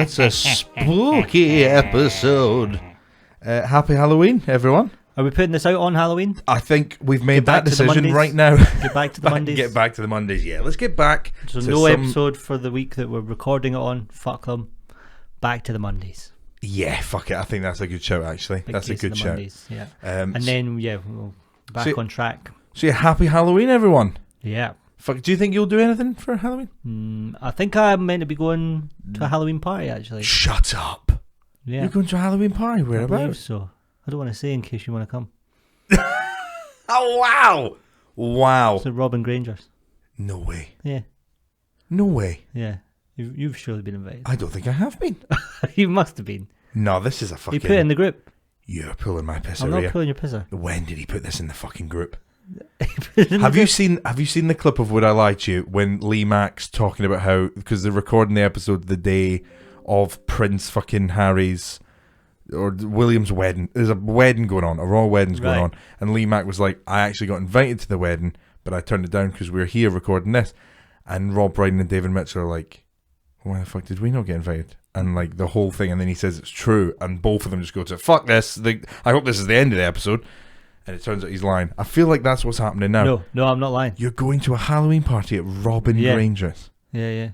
It's a spooky episode. Happy Halloween, everyone. Are we putting this out on Halloween? I think we've made that decision right now. Get back to the Mondays. Get back to the Mondays, yeah. Let's get back. So no episode for the week that we're recording it on. Fuck them. Back to the Mondays. Yeah, fuck it. I think that's a good show, actually. That's a good show. Mondays, yeah. And then, we'll back on track. So yeah, happy Halloween, everyone. Yeah. Fuck, do you think you'll do anything for Halloween? I think I'm meant to be going to a Halloween party, actually. Shut up. Yeah. You're going to a Halloween party? Whereabouts? So. I don't want to say in case you want to come. Oh, wow. Wow. It's the Robin Granger's. No way. Yeah. No way. Yeah. You've surely been invited. I don't think I have been. You must have been. No, this is a fucking... You put it in the group. You're pulling my pisser. I'm not pulling your pisser. When did he put this in the fucking group? Have you seen the clip of Would I Lie to You when Lee Mack's talking about how, because they're recording the episode the day of Prince fucking Harry's or William's wedding. There's a wedding going on, a royal wedding's going on, and Lee Mack was like, I actually got invited to the wedding, but I turned it down because we're here recording this. And Rob Brydon and David Mitchell are like, why the fuck did we not get invited? And like the whole thing, and then he says it's true, and both of them just go to, fuck this, I hope this is the end of the episode. And it turns out he's lying. I feel like that's what's happening now. No, I'm not lying. You're going to a Halloween party at Robin Granger's. Yeah.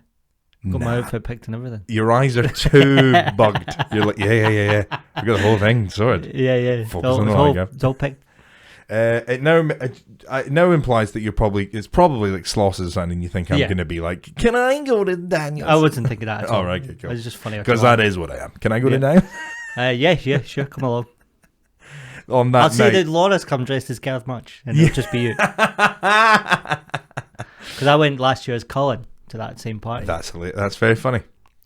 Got my outfit picked and everything. Your eyes are too bugged. You're like, yeah. We got the whole thing sorted. Yeah. Focus on the line, it's all picked. It now implies that it's probably like Slosses or something, and you think I'm going to be like, can I go to Daniel's? I wasn't thinking that at all. All right, okay, cool. It was just funny. Because that is what I am. Can I go to Daniel's? Yeah, sure, come along. On that I'll say that Laura's come dressed as Gareth Mutch, and it'll just be you. Because I went last year as Colin to that same party. That's very funny.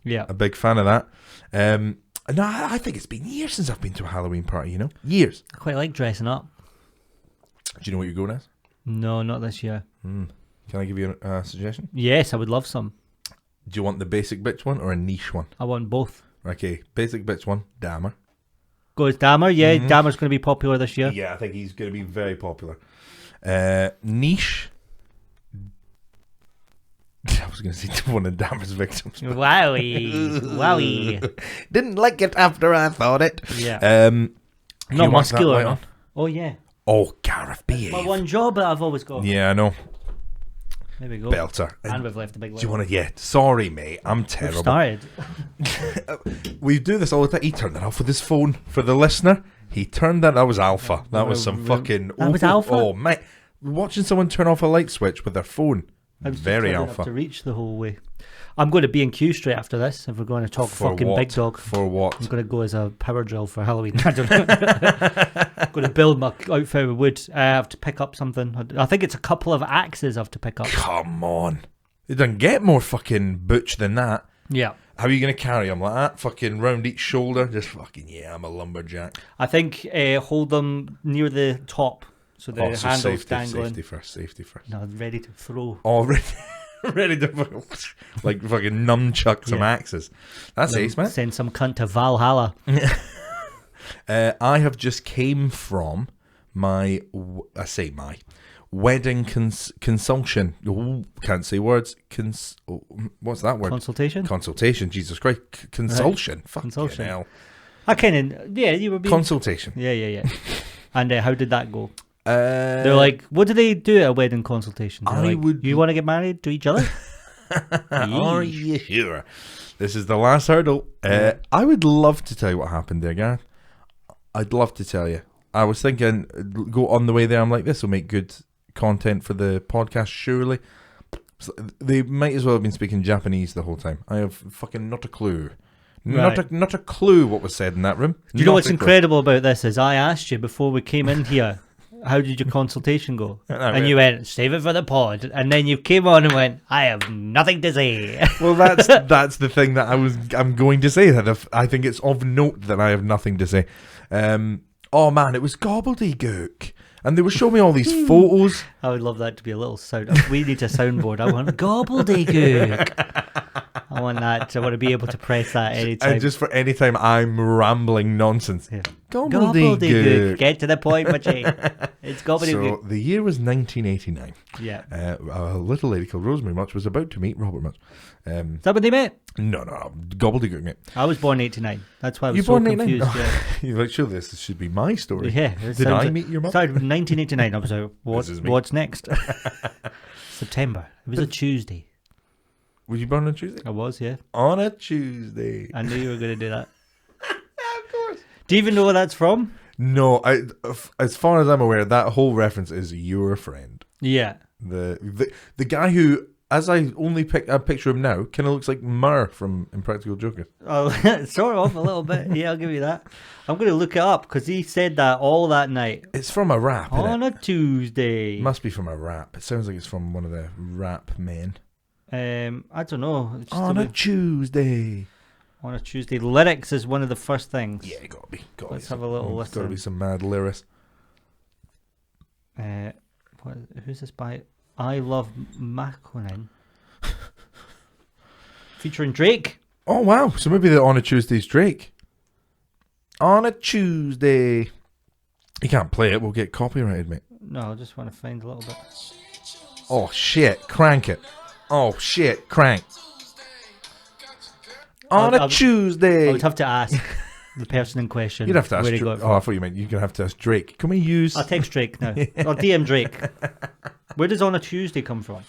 Yeah. A big fan of that. No, I think it's been years since I've been to a Halloween party, Years. I quite like dressing up. Do you know what you're going as? No, not this year. Can I give you a suggestion? Yes, I would love some. Do you want the basic bitch one or a niche one? I want both. Okay, basic bitch one, Dahmer. Go as Dahmer, yeah. Mm-hmm. Dahmer's going to be popular this year. Yeah, I think he's going to be very popular. Niche. I was going to say one of Dahmer's victims. Wowie. Didn't like it after I thought it. Yeah. Not muscular enough. Oh, yeah. Oh, Gareth, behave. My one job that I've always got. Yeah, I know. There we go. Belter. And we've left the big one. Do you want to... Yeah, sorry, mate. I'm terrible. We've started. We do this all the time. He turned that off with his phone. For the listener, he turned that... That was alpha. That was some fucking... That was alpha? Oh, mate. Watching someone turn off a light switch with their phone. Very alpha. To reach the whole way. I'm going to B&Q straight after this if we're going to talk for fucking what? Big Dog. For what? I'm going to go as a power drill for Halloween. I don't know. I'm going to build my outfit with wood. I have to pick up something. I think it's a couple of axes I have to pick up. Come on. It doesn't get more fucking butch than that. Yeah. How are you going to carry them like that? Fucking round each shoulder? Just fucking, yeah, I'm a lumberjack. I think hold them near the top. So the handles dangling. Safety first. No, ready to throw. Already. Ready to like fucking nunchuck some axes. That's ace, man. Send some cunt to Valhalla. I have just came from my wedding consultation. Oh, can't say words. What's that word? Consultation. Jesus Christ. Consultation. Right. Fucking consultation. hell. I kind you were being... Consultation. Yeah. And how did that go? They're like, what do they do at a wedding consultation? You want to get married to each other? Are you sure? This is the last hurdle. I would love to tell you what happened there, Gareth. I'd love to tell you. I was thinking, go on the way there. I'm like, this will make good content for the podcast, surely. So they might as well have been speaking Japanese the whole time. I have fucking not a clue. Right. Not a clue what was said in that room. Do you know what's incredible about this is I asked you before we came in here, how did your consultation go? And you went, save it for the pod. And then you came on and went, I have nothing to say. Well, that's the thing that I'm going to say. That I think it's of note that I have nothing to say. Oh man, it was gobbledygook. And they were showing me all these photos. I would love that to be a little sound. We need a soundboard. I want gobbledygook. I want that. I want to be able to press that anytime. And just for any time I'm rambling nonsense. Yeah. Gobbledygook. Get to the point, Mutchy. It's gobbledygook. So the year was 1989. Yeah. A little lady called Rosemary Mutch was about to meet Robert Mutch. Is that what they met? No, gobbledygook, mate. I was born 89. That's why I was You so born confused. 89? Yeah. You're like, sure, this should be my story. Yeah. Did I meet your mum? Started in 1989. I was like, This is me. what's next? September. It was a Tuesday. Were you born on Tuesday? I was, yeah. On a Tuesday. I knew you were going to do that. Of course. Do you even know where that's from? No, as far as I'm aware, that whole reference is your friend. Yeah. The guy who, as I only picture him now, kind of looks like Murr from Impractical Jokers. Oh, sort of, a little bit. Yeah, I'll give you that. I'm going to look it up because he said that all that night. It's from a rap, On innit? a Tuesday. Must be from a rap. It sounds like it's from one of the rap men. I don't know. It's just On a Tuesday. On a Tuesday. Lyrics is one of the first things. Yeah, gotta be. Let's have a little There's gotta listen. be some mad lyrics. Who's this by? I Love Makonnen. Featuring Drake. Oh wow! So maybe the On a Tuesday's Drake. On a Tuesday. You can't play it. We'll get copyrighted, mate. No, I just want to find a little bit. Oh shit! Crank it. Oh shit! Crank. On a Tuesday. I would have to ask the person in question. You'd have to ask where he Drake. got it Oh, from. I thought you meant you're gonna have to ask Drake. Can we use? I'll text Drake now. Or DM Drake. Where does On a Tuesday come from?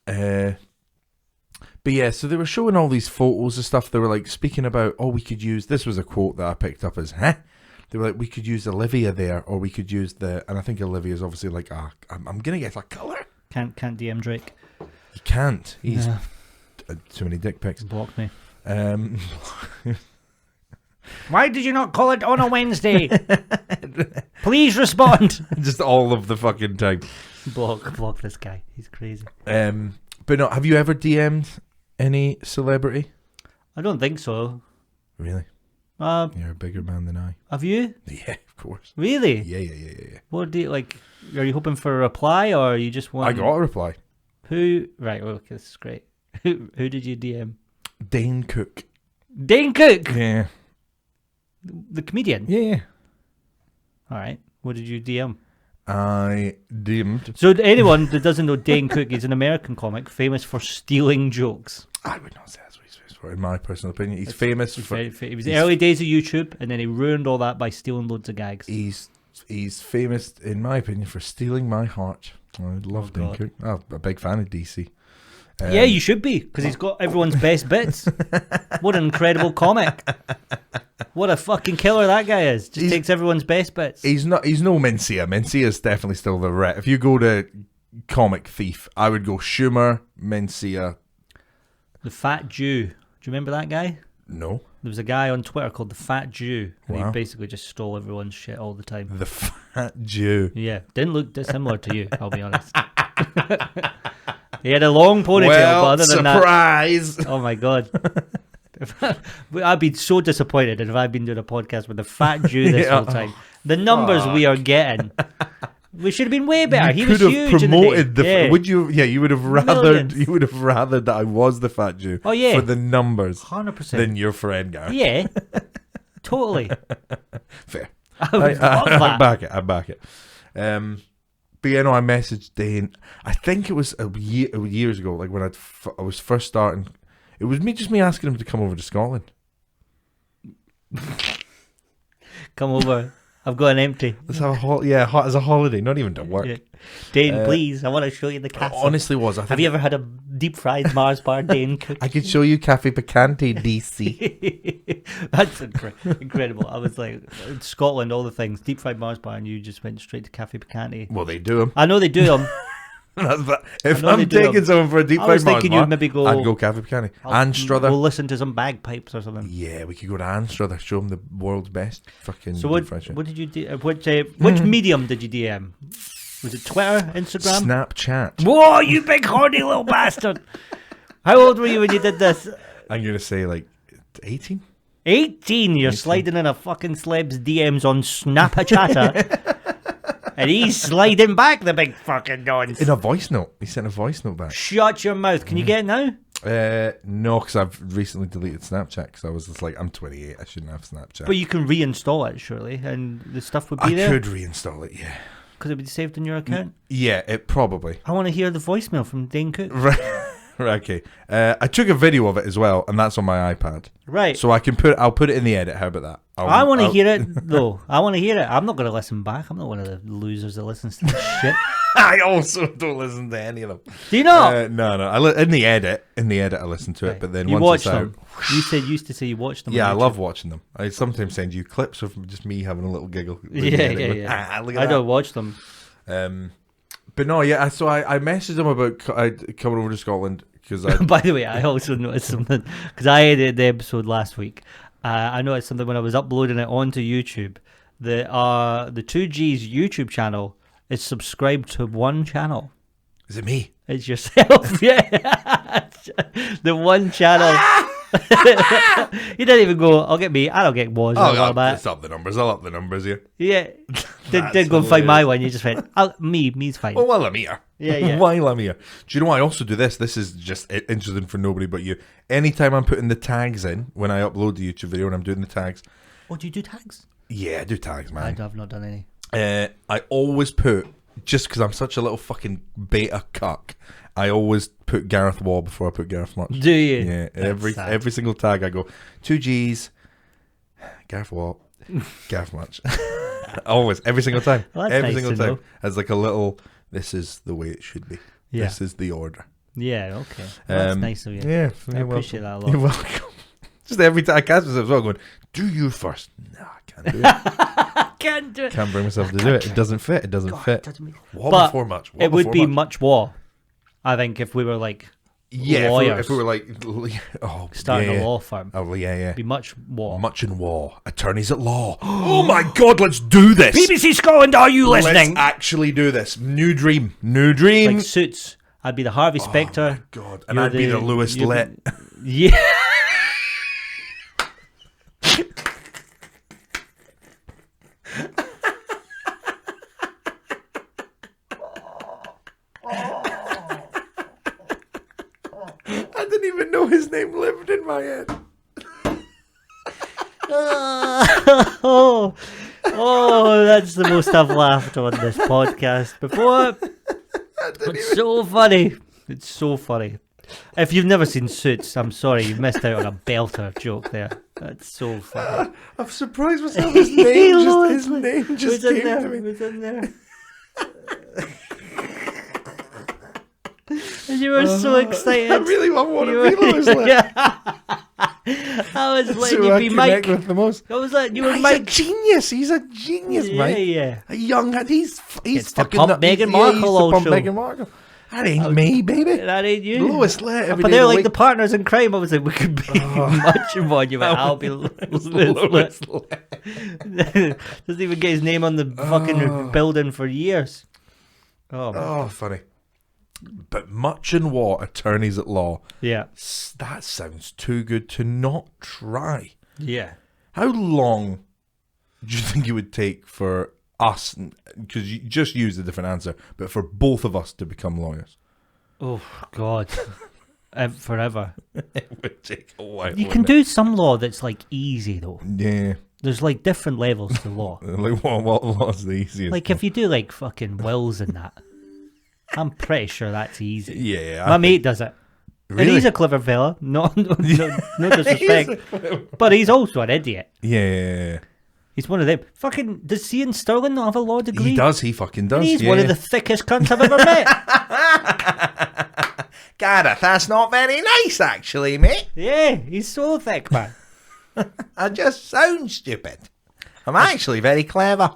But yeah, so they were showing all these photos and stuff. They were like speaking about, oh, we could use. This was a quote that I picked up as, huh? They were like, we could use Olivia there, or we could use the. And I think Olivia's obviously like, I'm gonna get a colour. Can't DM Drake. You can't. He's too many dick pics. Block me. Why did you not call it on a Wednesday? Please respond. Just all of the fucking time. Block this guy. He's crazy. But no, have you ever DM'd any celebrity? I don't think so. Really? You're a bigger man than I. Have you? Yeah, of course. Really? Yeah. What do you like? Are you hoping for a reply, or you just want? I got a reply. Who? Right. Well, okay, this is great. Who did you DM? Dane Cook. Dane Cook. Yeah. The comedian. Yeah. All right. What did you DM? I DM'd. So anyone that doesn't know Dane Cook, he's an American comic famous for stealing jokes. I would not say that's what he's famous for, in my personal opinion. He's famous for. It was the early days of YouTube, and then he ruined all that by stealing loads of gags. He's famous, in my opinion, for stealing my heart. I love Dane Cook. I'm a big fan of DC. Yeah, you should be, because he's got everyone's best bits. What an incredible comic. What a fucking killer that guy is. Just takes everyone's best bits. He's no Mencia. Mencia's definitely still the ret. If you go to Comic Thief, I would go Schumer, Mencia. The Fat Jew. Do you remember that guy? No. There was a guy on Twitter called the Fat Jew, and Wow. he basically just stole everyone's shit all the time. The Fat Jew. Yeah, didn't look dissimilar to you, I'll be honest. He had a long ponytail, Well, but other than surprise. that, oh my god. I'd be so disappointed if I'd been doing a podcast with the Fat Jew this whole time. The numbers we are getting, we should have been way better. He was huge. Promoted in the day. Would you? Yeah, you would have rathered. Millions. You would have rathered that I was the Fat Jew. Oh yeah, for the numbers 100%. than your friend Gary. Yeah, totally. Fair. I would love that. I back it. But yeah, no, I messaged Dane. I think it was years ago, like when I was first starting. It was me asking him to come over to Scotland. Come over. I've got an empty. Let's have as a holiday, not even to work. Yeah. Dane, please, I want to show you the castle. Honestly, was I Have you ever had a deep fried Mars bar, Dane Cook? I could show you Cafe Picante, DC. That's incredible. I was like, Scotland, all the things, deep fried Mars bar, and you just went straight to Cafe Picante. Well, they do them. I know they do them. If I'm taking someone for a deep fried Mars thinking bar, you'd maybe go. I'd go Cafe Picante. Anstruther. We'll listen to some bagpipes or something. Yeah, we could go to Anstruther, show them the world's best fucking. So deep fried shit. what did you do? Which medium did you DM? Was it Twitter, Instagram? Snapchat. Whoa, you big horny little bastard! How old were you when you did this? I'm gonna say like 18. 18. You're sliding in a fucking celeb's DMs on Snapchat. And he's sliding back the big fucking nonce. In a voice note. He sent a voice note back. Shut your mouth. Can you get it now? No, because I've recently deleted Snapchat because I was just like, I'm 28, I shouldn't have Snapchat. But you can reinstall it, surely, and the stuff would be I there. could reinstall it, yeah. Because it would be saved in your account. Yeah, it probably. I want to hear the voicemail from Dane Cook. Right. Okay. I took a video of it as well, and that's on my iPad. Right. So I'll put it in the edit. How about that? I want to hear it though. I want to hear it. I'm not going to listen back. I'm not one of the losers that listens to this shit. I also don't listen to any of them. Do you not? No. In the edit, I listen to it. But then you once watch it's them. out, Used to say you watch them. Yeah, I love watching them. I sometimes send you clips of just me having a little giggle. Yeah. Look at I that. don't watch them. But no, yeah. So I messaged him about coming over to Scotland because By the way, I also noticed something because I edited the episode last week. I noticed something when I was uploading it onto YouTube. The 2G's YouTube channel is subscribed to one channel. Is it me? It's yourself, yeah. The one channel. You didn't even go, I'll get me, I don't get Woz. I'll up the numbers. I'll up the numbers here. Yeah. Didn't go and find my one. You just went, me's fine. Well, while I'm here. Yeah. While I'm here. Do you know why I also do this? This is just interesting for nobody but you. Anytime I'm putting the tags in, when I upload the YouTube video and I'm doing the tags. Oh, do you do tags? Yeah, I do tags, man. I've not done any. I always put, just because I'm such a little fucking beta cuck, I always put Gareth Wall before I put Gareth Mutch. Do you? Yeah, every single tag I go 2Gs, Gareth Wall, Gareth Mutch. Always, every single time. Well, that's every nice single to time. know. As like a little, this is the way it should be. Yeah. This is the order. Yeah, okay. Well, that's nice of you. Yeah, I appreciate that a lot. You're welcome. Just every time I catch myself as well going, do you first? No, I can't do it. Can't do it. Can't bring myself to do it. It doesn't fit. It doesn't God, fit. War but before much. It would be much war, I think, if we were like lawyers. If we were like starting a law firm. Oh yeah. It'd be much war. Much in war. Attorneys at law. Oh my God, let's do this. BBC Scotland, are you listening? Let's actually do this. New dream. Like Suits. I'd be the Harvey Specter. Oh my God. And I'd be the Lewis Litt. Yeah. I didn't even know his name lived in my head. Oh, that's the most I've laughed on this podcast before. It's so funny. It's so funny. If you've never seen Suits, I'm sorry, you've missed out on a belter joke there. That's so funny. I'm surprised myself. His name just came to me. Who's in there? And you were so excited. I really want to be Lewis Litt. I was letting who you I be connect Mike. with the most. I was letting you were He's Mike. a genius. He's a genius, Mike. Yeah. A young. He's Gets to fucking. pump Meghan Markle also. Meghan Markle. That ain't me, baby. That ain't you. Lewis Litt. But they're like the partners in crime. I was like, we could be much more. You went, I'll be Lewis Litt. Doesn't even get his name on the fucking building for years. Oh, funny. But Much in war, attorneys at law. Yeah. That sounds too good to not try. Yeah. How long do you think it would take for us, because you just used a different answer, but for both of us to become lawyers? Oh, God. Forever. It would take a while. You can do some law that's like easy, though. Yeah. There's like different levels to law. Like what was the easiest? Like if you do like fucking wills and that, I'm pretty sure that's easy. Yeah. My mate does it. Really? And he's a clever fella. No disrespect. But he's also an idiot. Yeah. He's one of them. Fucking, does Ian Sterling not have a law degree? He does. He fucking does. And he's one of the thickest cunts I've ever met. Gareth, that's not very nice, actually, mate. Yeah, he's so thick, man. I just sound stupid. I'm actually very clever.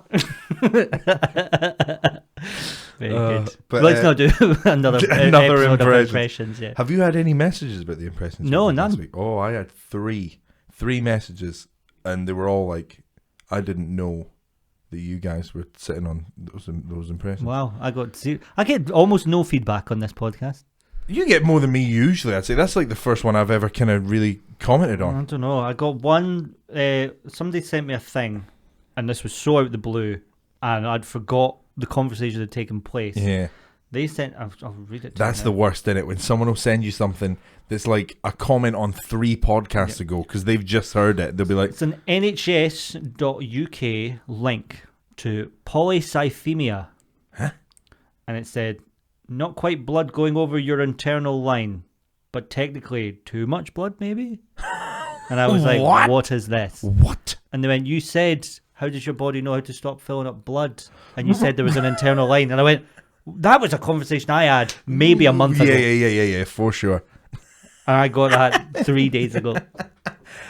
Very good. But, Let's not do another episode of impressions. Yeah. Have you had any messages about the impressions? No, last none. week? Oh, I had three messages, and they were all like, I didn't know that you guys were sitting on those impressions. Wow, I get almost no feedback on this podcast. You get more than me usually, I'd say. That's like the first one I've ever kind of really commented on. I don't know. I got one. Somebody sent me a thing, and this was so out of the blue, and I'd forgot the conversation had taken place. Yeah. They sent. I'll read it. That's the worst, isn't it? When someone will send you something that's like a comment on 3 podcasts ago because they've just heard it. They'll be like, it's an NHS.UK link to polycythemia. Huh? And it said, not quite blood going over your internal line, but technically too much blood, maybe? And I was like, what is this? what? And they went, you said, how does your body know how to stop filling up blood? And you said there was an internal line. And I went, that was a conversation I had maybe a month ago. Yeah, for sure. And I got that 3 days ago.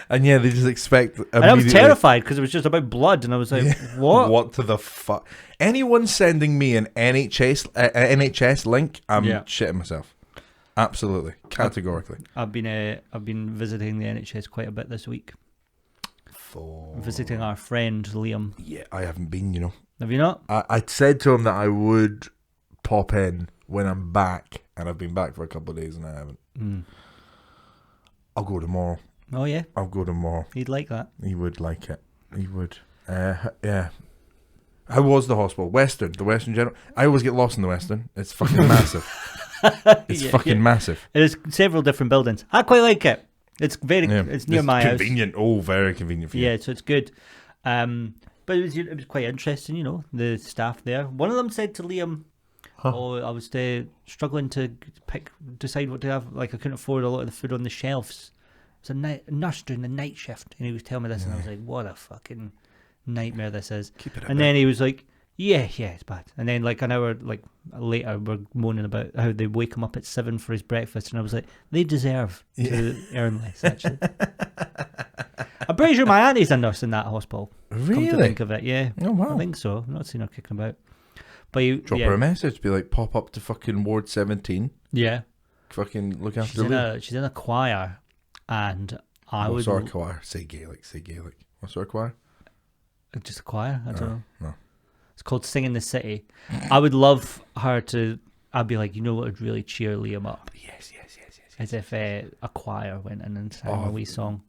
And yeah, they just expect. And I was terrified because it was just about blood. And I was like, what? What to the fuck? Anyone sending me an NHS link, I'm shitting myself. Absolutely, categorically. I've been visiting the NHS quite a bit this week. Visiting our friend Liam. Yeah, I haven't been. You know, have you not? I said to him that I would pop in when I'm back, and I've been back for a couple of days and I haven't. I'll go tomorrow. Oh yeah, I'll go tomorrow. He'd like that. He would like it. He would. Yeah. How was the hospital? The Western General. I always get lost in the Western. It's fucking massive. It's fucking massive. It is several different buildings. I quite like it. It's it's near my house. Convenient. Oh, very convenient for you. Yeah, so it's good. But it was quite interesting, you know, the staff there. One of them said to Liam, I was struggling to decide what to have. Like, I couldn't afford a lot of the food on the shelves. It was a nurse doing the night shift, and he was telling me this, and I was like, what a fucking nightmare this is. And then he was like, yeah, it's bad. And then like an hour later, we're moaning about how they wake him up at 7 for his breakfast, and I was like, they deserve to earn less, actually. I'm pretty sure my auntie's a nurse in that hospital. Really? Come to think of it, yeah. Oh, wow. I think so. I've not seen her kicking about. But drop her a message, be like, pop up to fucking Ward 17. Yeah. Fucking look after she's in a choir, and what sort of choir? Say Gaelic. What sort of choir? Just a choir? I don't know. No. It's called Singing the City. I would love her to. I'd be like, you know what would really cheer Liam up? Yes. As if a choir went in and sang a wee song.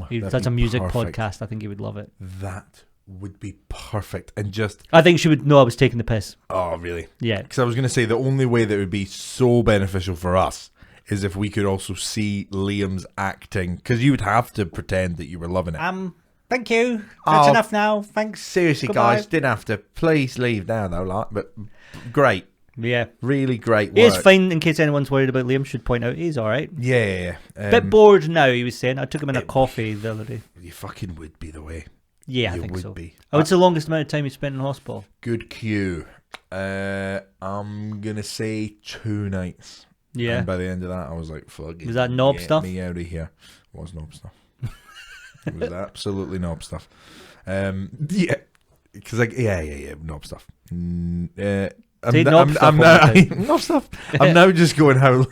That's a music podcast. I think he would love it. That would be perfect. And just... I think she would know I was taking the piss. Oh, really? Yeah. Because I was going to say the only way that would be so beneficial for us is if we could also see Liam's acting. Because you would have to pretend that you were loving it. Thank you. That's enough now. Thanks. Seriously, Goodbye. guys. Didn't have to. Please leave now, though. But great. Yeah. Really great work. He's fine, in case anyone's worried about Liam. Should point out he's all right. Yeah. Bit bored now, he was saying. I took him in a coffee the other day. You fucking would be the way. Yeah, I you think would so. Be. What's the longest amount of time you spent in hospital? Good cue. I'm going to say 2 nights. Yeah. And by the end of that, I was like, fuck it. Was that knob stuff? Get me out of here. It was knob stuff. It was absolutely knob stuff. Yeah. Because, knob stuff. Knob stuff. I'm now just going how...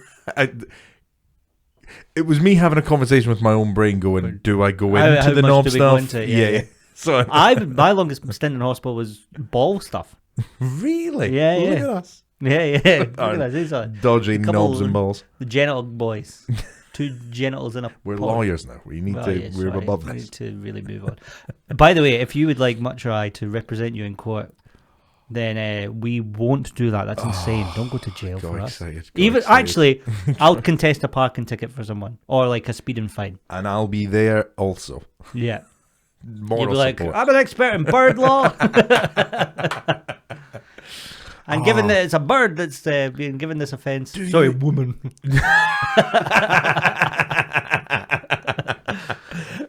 it was me having a conversation with my own brain going, do I go into the knob stuff? Yeah. So my longest stint in hospital was ball stuff. Really? Yeah. Look at us. Yeah. Look at us. These are dodgy knobs and balls. The genital boys. 2 genitals in a We're pot. Lawyers now. We're above this. We need to really move on. By the way, if you would like Mutch or I to represent you in court, then we won't do that. That's insane. Don't go to jail for us. Actually, I'll contest a parking ticket for someone or like a speeding fine, and I'll be there also. Yeah, moral you'll be like, support. I'm an expert in bird law. And given that it's a bird that's being given this offence, woman.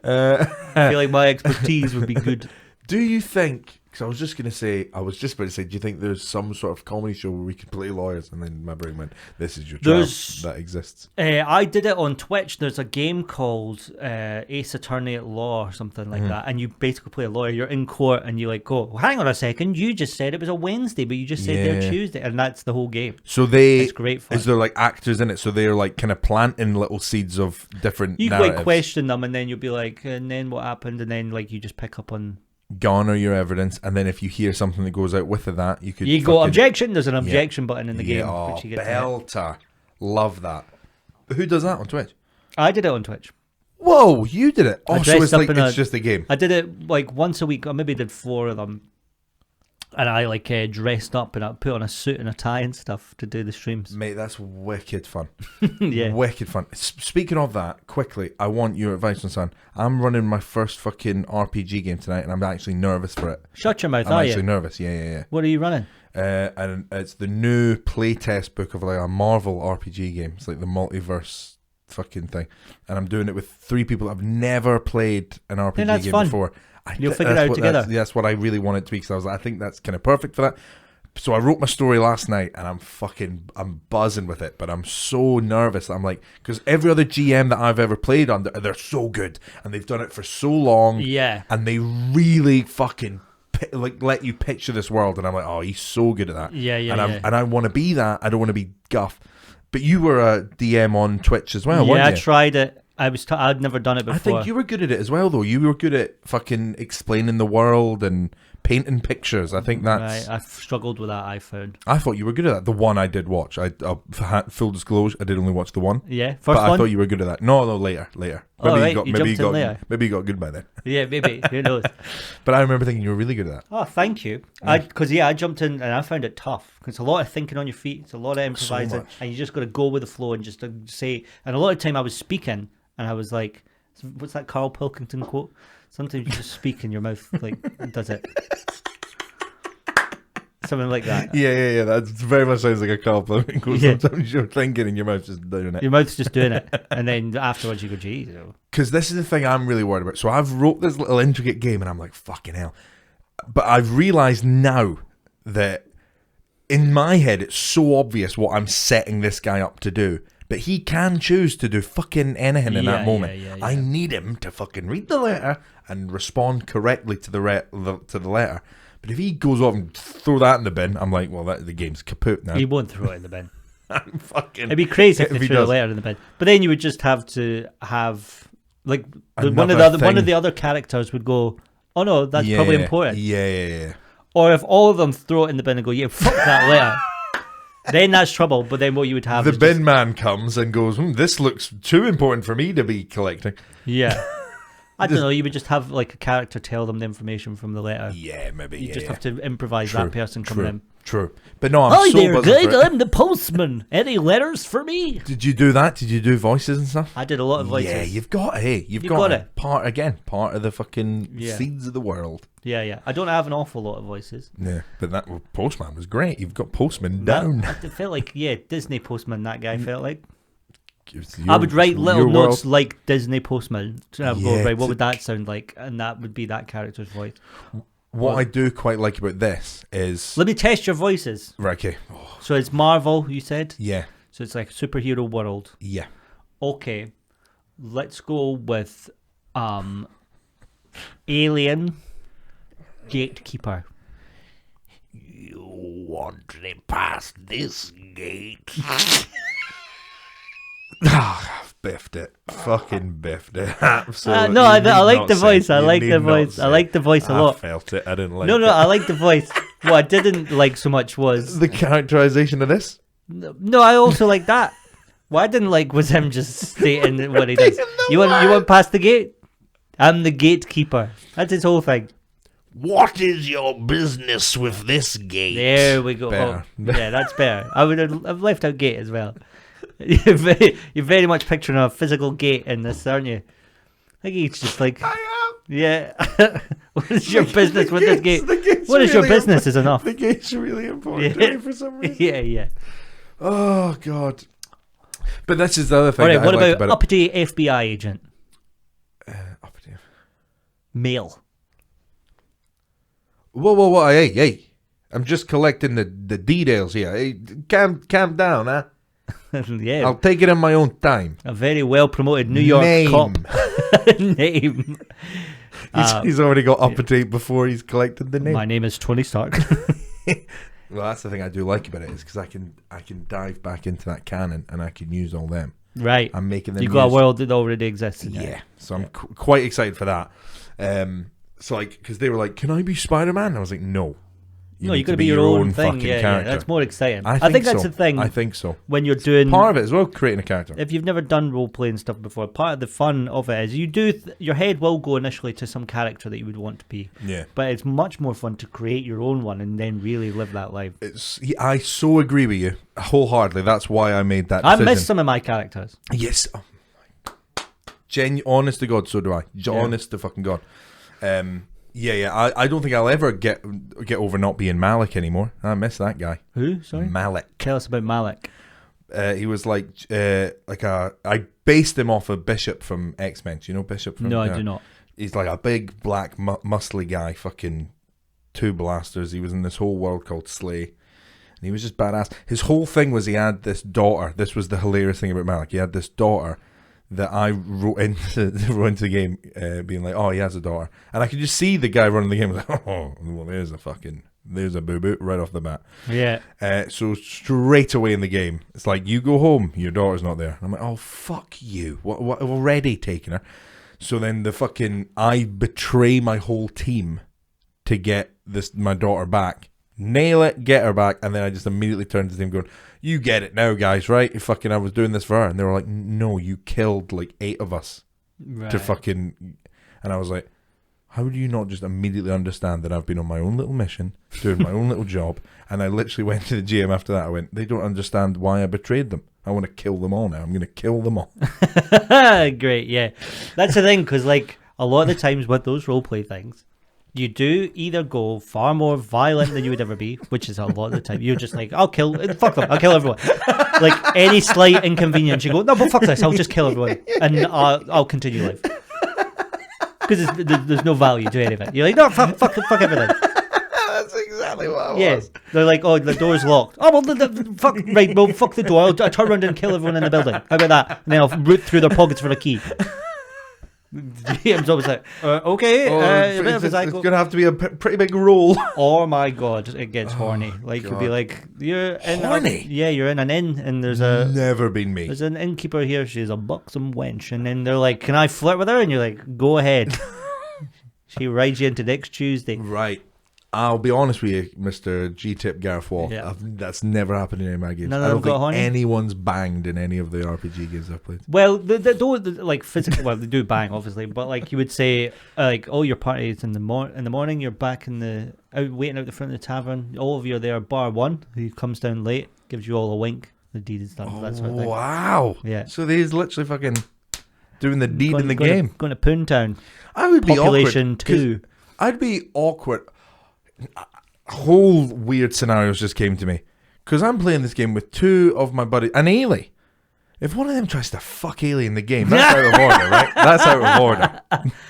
I feel like my expertise would be good. Do you think? Because I was just about to say, do you think there's some sort of comedy show where we can play lawyers? And then my brain went, this is your job that exists. I did it on Twitch. There's a game called Ace Attorney at Law or something like that. And you basically play a lawyer. You're in court and you like go, well, hang on a second. You just said it was a Wednesday, but you just said they're Tuesday. And that's the whole game. So it's great fun. Is there like actors in it? So they're like kind of planting little seeds of different narratives. You like question them and then you'll be like, and then what happened? And then like you just pick up on... garner your evidence, and then if you hear something that goes out with that, you could go objection. There's an objection button in the game. Which you get belter. Love that. Who does that on Twitch? I did it on Twitch. Whoa, you did it. Oh, so it's like it's just a game. I did it like once a week. I maybe did 4 of them. And I like dressed up and I put on a suit and a tie and stuff to do the streams. Mate, that's wicked fun. Yeah. Wicked fun. Speaking of that, quickly, I want your advice on son. I'm running my first fucking RPG game tonight and I'm actually nervous for it. Shut your mouth, I'm are actually you? nervous, yeah. What are you running? And it's the new playtest book of like a Marvel RPG game. It's like the multiverse fucking thing. And I'm doing it with 3 people that have never played an RPG game fun. before. You'll figure it out together. That's what I really want it to be, because I was like, I think that's kind of perfect for that. So I wrote my story last night, and I'm buzzing with it, but I'm so nervous. I'm like, because every other GM that I've ever played under, they're so good, and they've done it for so long, Yeah. and they really fucking like let you picture this world, and I'm like, oh, he's so good at that. Yeah. And I want to be that. I don't want to be guff. But you were a DM on Twitch as well, weren't you? Yeah, I tried it. I'd never done it before. I think you were good at it as well, though. You were good at fucking explaining the world and painting pictures. I think that's... Right, I've struggled with that, I found. I thought you were good at that. The one I did watch. Full disclosure, I did only watch the one. Yeah, but one? I thought you were good at that. No, later. Oh, right, you jumped in later. Maybe you got good by then. Yeah, maybe. Who knows? But I remember thinking you were really good at that. Oh, thank you. Because I jumped in and I found it tough. Because it's a lot of thinking on your feet. It's a lot of improvising. much. And you just got to go with the flow and just say... And a lot of time I was speaking and I was like... What's that Carl Pilkington quote? Sometimes you just speak and your mouth like does it. Something like that. Yeah. That very much sounds like a Carl Pilkington quote. Yeah. Sometimes you're thinking and your mouth's just doing it. Your mouth's just doing it. And then afterwards you go, geez. Because this is the thing I'm really worried about. So I've wrote this little intricate game and I'm like, fucking hell. But I've realised now that in my head it's so obvious what I'm setting this guy up to do. But he can choose to do fucking anything in that moment. Yeah. I need him to fucking read the letter and respond correctly to the letter. But if he goes off and throw that in the bin, I'm like, well, the game's kaput now. He won't throw it in the bin. I'm fucking... It'd be crazy if they threw the does. letter in the bin. But then you would just have to have like one Another of thing. the other characters would go, oh no, that's probably important. Yeah. Or if all of them throw it in the bin and go, yeah, fuck that letter. Then that's trouble. But then what you would have The is bin man comes and goes, this looks too important for me to be collecting. Yeah. I don't know. You would just have like a character tell them the information from the letter. Yeah, maybe. You just have to improvise True, that person coming in. True. But no, I'm Hi so there, buzzing good. for it. I'm the postman. Any letters for me? Did you do that? Did you do voices and stuff? I did a lot of voices. Yeah, you've got it. You've got got it. Part of the fucking seeds of the world. Yeah. I don't have an awful lot of voices. Yeah, but that Postman was great. You've got Postman down. It felt like, Disney postman, that guy felt like. Your- I would write little your notes world. like Disney postman. So I would go, Yeah, right, what would that sound like? And that would be that character's voice. What I do quite like about this is... Let me test your voices. Right, okay. Oh, So it's Marvel, you said? yeah. So it's like superhero world. Yeah. Okay. Let's go with Alien Gatekeeper. You want to pass this gate? I've biffed it. Fucking biffed it. Absolutely. No, I You need like not the say. voice. I You like need the not voice. I say. like the voice a lot. I felt it. I didn't like No, it. I like the voice. What I didn't like so much was... The characterization of this? No, I also like that. What I didn't like was him just stating what he does. You want past the gate? I'm the gatekeeper. That's his whole thing. What is your business with this gate? There we go. Better. Oh, yeah, that's better. I've left out gate as well. You're very much picturing a physical gate in this, aren't you? I think he's just like, I am. yeah. What is your business with this gate? The gate's What is your really business is enough. The gate's really important to Yeah. me for some reason. Yeah. Oh, God. But this is the other thing All right, that what I like about about uppity FBI agent? it. Uppity. Male. Whoa. Hey. I'm just collecting the details here. Hey, calm down, huh? Yeah. I'll take it in my own time. A very well promoted New York Name. cop. Name. He's already got uppity before he's collected the name. My name is Tony Stark. Well, that's the thing I do like about it is because I can dive back into that canon and I can use all them. Right. I'm making them. You got a use- world that already exists. Yeah. So I'm quite excited for that. So like, because they were like, "Can I be Spider-Man?" And I was like, "No, You No, need you got to be your own thing. fucking Yeah, character. that's more exciting. I think so. that's the thing. I think so. When you're doing Part of it as well, creating a character. if you've never done role playing stuff before, part of the fun of it is you do your head will go initially to some character that you would want to be. Yeah. But it's much more fun to create your own one and then really live that life. I so agree with you wholeheartedly. That's why I made that decision. I miss some of my characters. Yes. Oh my God. Honest to God, so do I. Honest to fucking God. I don't think I'll ever get over not being Malik anymore. I miss that guy. Who? Sorry? Malik. Tell us about Malik. He was I based him off of Bishop from X-Men. Do you know Bishop from... No, I do not. He's like a big, black, muscly guy, fucking two blasters. He was in this whole world called Slay. And he was just badass. His whole thing was he had this daughter. This was the hilarious thing about Malik. He had this daughter that I wrote into the game, being like, oh, he has a daughter. And I could just see the guy running the game like, oh, well, there's a boo-boo right off the bat. Yeah. So straight away in the game, it's like, you go home, your daughter's not there. And I'm like, oh, fuck you. What I've already taken her. So then I betray my whole team to get my daughter back. Nail it, get her back, and then I just immediately turned to them going, you get it now, guys, right? I was doing this for her. And they were like, no, you killed like 8 of us to fucking... And I was like, how do you not just immediately understand that I've been on my own little mission, doing my own little job, and I literally went to the GM after that. I went, they don't understand why I betrayed them. I want to kill them all now. I'm going to kill them all. Great, yeah. That's the thing, because like a lot of the times with those roleplay things, you do either go far more violent than you would ever be, which is a lot of the time. You're just like, fuck them, I'll kill everyone. Like any slight inconvenience, you go, no, but fuck this, I'll just kill everyone, and I'll continue life. Because there's no value to any of it. You're like, no, fuck everything. That's exactly what I was. Yes, they're like, oh, the door's locked. Oh, well, fuck the door. I'll turn around and kill everyone in the building. How about that? And then I'll root through their pockets for a key. GM's always like, okay. It's going to have to be a pretty big roll. Oh my God, it gets horny. Like, you'll be like, you're in horny? You're in an inn, and there's Never been me. There's an innkeeper here. She's a buxom wench, and then they're like, "Can I flirt with her?" And you're like, "Go ahead." She rides you into next Tuesday. Right. I'll be honest with you, Mr. G-Tip Gareth Wall. Yeah. That's never happened in any of my games. I don't think anyone's banged in any of the RPG games I've played. Well, they don't like physically. Well, they do bang, obviously, but like you would say, like, oh, your party is in the morning. You're back waiting out the front of the tavern. All of you are there, bar one, who comes down late, gives you all a wink. The deed is done. That sort of thing. Wow. Yeah. So he's literally fucking doing the deed in the game. Going to Poontown. I would be Population awkward. 2. I'd be awkward. Whole weird scenarios just came to me because I'm playing this game with 2 of my buddies and Ailey. If one of them tries to fuck Ailey in the game, that's out of order, right? That's out of order.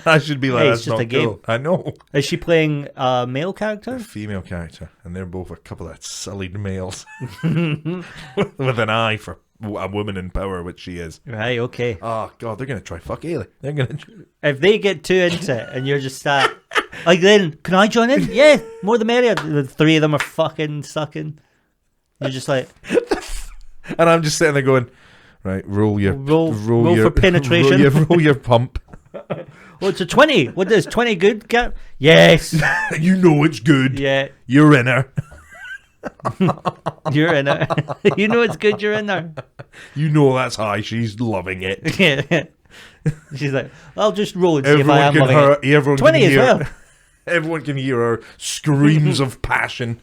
I should be like, hey, that's it's just not a game. Cool. I know. Is she playing a male character? A female character, and they're both a couple of sullied males with an eye for a woman in power, which she is. Right. Okay. Oh God, they're gonna try fuck Ailey. They're gonna. If they get too into it, and you're just sat. Like then, can I join in? Yeah, more the merrier. The 3 of them are fucking sucking. You're just like, and I'm just sitting there going, right, roll for penetration. roll your pump. Oh, it's a 20. What is 20 good? Yes. You know it's good. Yeah. You're in her. You're in her. You know it's good. You're in her. You know that's high. She's loving it. Yeah. She's like, I'll just roll and see if I am loving it. Everyone 20 can as well. Everyone can hear her screams of passion.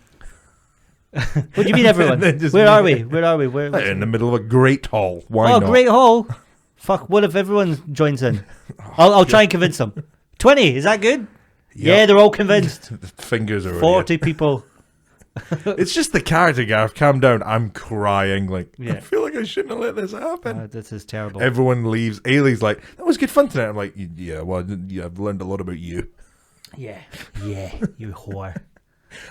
What do you mean, everyone? Where are we? We're in the middle of a great hall. Why not? Oh, great hall. Fuck, what if everyone joins in? I'll try and convince them. 20, is that good? Yep. Yeah, they're all convinced. The fingers are 40 people. It's just the character, Gareth. Calm down. I'm crying. Like, yeah. I feel like I shouldn't have let this happen. This is terrible. Everyone leaves. Ailey's like, that was good fun tonight. I'm like, yeah, well, yeah, I've learned a lot about you. Yeah, you whore.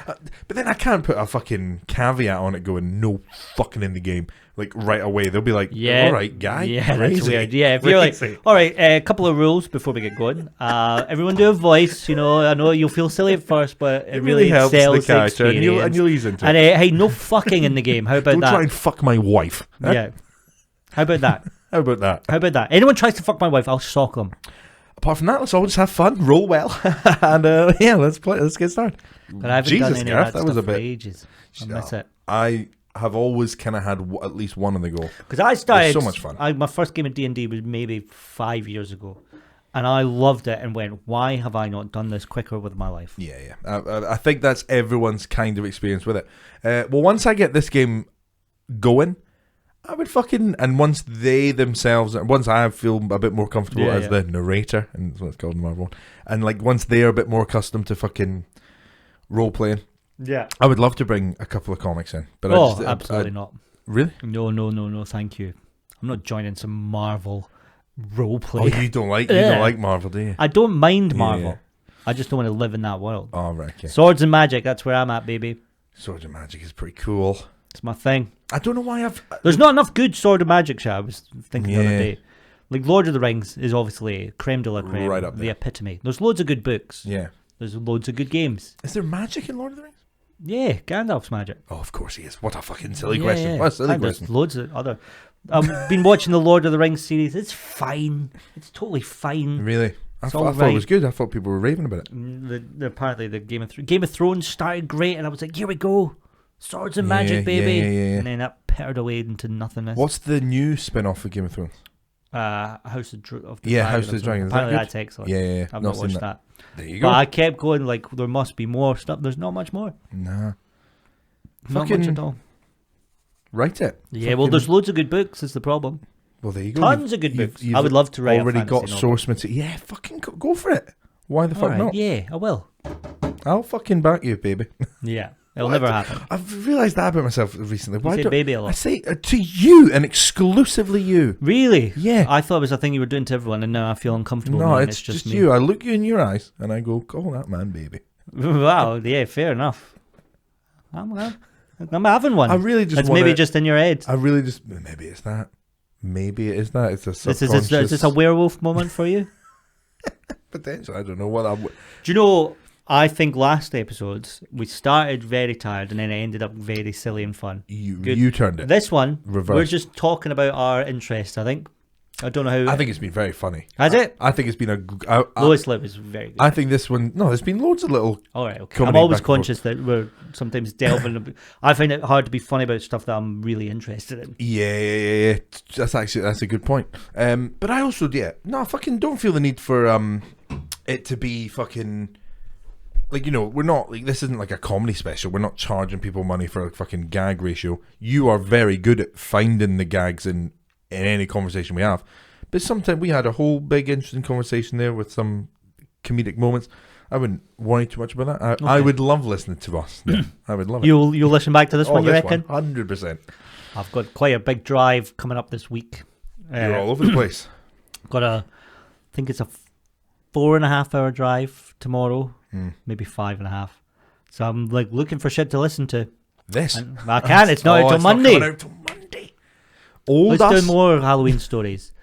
But then I can't put a fucking caveat on it going, no fucking in the game. Like, right away. They'll be like, yeah, all right, guy. Yeah, crazy. That's weird. Yeah, if you're like, all right, a couple of rules before we get going. Everyone do a voice. You know, I know you'll feel silly at first, but it really helps the character, and you'll ease into it. And hey, no fucking in the game. How about that? Don't try and fuck my wife. Yeah. How about that? How about that? Anyone tries to fuck my wife, I'll sock them. apart from that, let's all just have fun, roll well, and yeah, let's play. Let's get started. But I haven't Jesus, done any Gareth, of that, that was stuff a for bit- ages. I miss it. I have always kind of had at least one on the go. Because I started so much fun. My first game of D&D was maybe 5 years ago, and I loved it and went, why have I not done this quicker with my life? Yeah. I think that's everyone's kind of experience with it. Well, once I get this game going, I would fucking, and once they themselves, once I feel a bit more comfortable as the narrator, and that's what it's called in Marvel, and like once they're a bit more accustomed to fucking role playing, Yeah. I would love to bring a couple of comics in. But Absolutely not. Really? No, thank you. I'm not joining some Marvel roleplay. Oh, you don't like Marvel, do you? I don't mind Marvel. Yeah. I just don't want to live in that world. Oh, right, okay. Swords and magic, that's where I'm at, baby. Swords and Magic is pretty cool. It's my thing. I don't know why There's not enough good sword and magic shit. I was thinking the other Yeah. day. Like Lord of the Rings is obviously creme de la creme, Right up the there. epitome. There's loads of good books. Yeah. There's loads of good games. Is there magic in Lord of the Rings? Yeah, Gandalf's magic. Oh, of course he is. What a fucking silly Yeah, question. yeah. What a silly And there's question. loads of other. I've been watching the Lord of the Rings series. It's fine. It's totally fine. Really? I It's thought all it right. was good. I thought people were raving about it. Apparently the Game of Thrones started great, and I was like, here we go, swords and magic, baby. Yeah. And then that petered away into nothingness. What's the new spin-off of Game of Thrones? House of the Yeah, Dragon House of or the something. Dragon. Is that Apparently good? that's excellent. Yeah. I've not seen watched that. There you go. But I kept going like there must be more stuff. There's not much more. Nah. Not Fucking much at all. Write it. Yeah, well, there's loads of good books. Is the problem. Well, there you go. Tons of good books. I would love to write. Already a got fantasy source material. Yeah, fucking go for it. Why the novel. fuck All right, not? yeah, I will. I'll fucking back you, baby. Yeah, it'll What? never happen. I've realised that about myself recently. You say baby a lot. I say to you and exclusively you. Really? Yeah. I thought it was a thing you were doing to everyone, and now I feel uncomfortable. No, knowing it's just me. you. I look you in your eyes and I go, call that man, baby. Wow. Yeah. Fair enough. I'm having one. I really just It's wanna, maybe just in your head. I really just maybe it's that. Maybe it is that. It's a Is subconscious. this a werewolf moment for you? potential. I don't know what I'm. Do you know? I think last episodes we started very tired and then it ended up very silly and fun. Good. You turned it. This one, Reverse. we're just talking about our interests. I think. I don't know how. I think it's been very funny. Has it? I think it's been Lois Lip is very good. I think this one. No, there's been loads of little. All right, okay. comedy I'm always back and forth. conscious that we're sometimes delving. I find it hard to be funny about stuff that I'm really interested in. Yeah. That's a good point. But I also I fucking don't feel the need for it to be fucking. Like, you know, we're not, like, this isn't like a comedy special. We're not charging people money for a fucking gag ratio. You are very good at finding the gags in any conversation we have. But sometimes we had a whole big interesting conversation there with some comedic moments. I wouldn't worry too much about that. I would love listening to us. Yeah, I would love it. You'll listen back to this one, you reckon? 100%. I've got quite a big drive coming up this week. You're all over the place. I think it's a 4.5 hour drive tomorrow, maybe 5.5. So I'm like looking for shit to listen to. This? And I can't. It's not until it's Monday. Not coming out till Monday. Old Let's us. do more Halloween stories.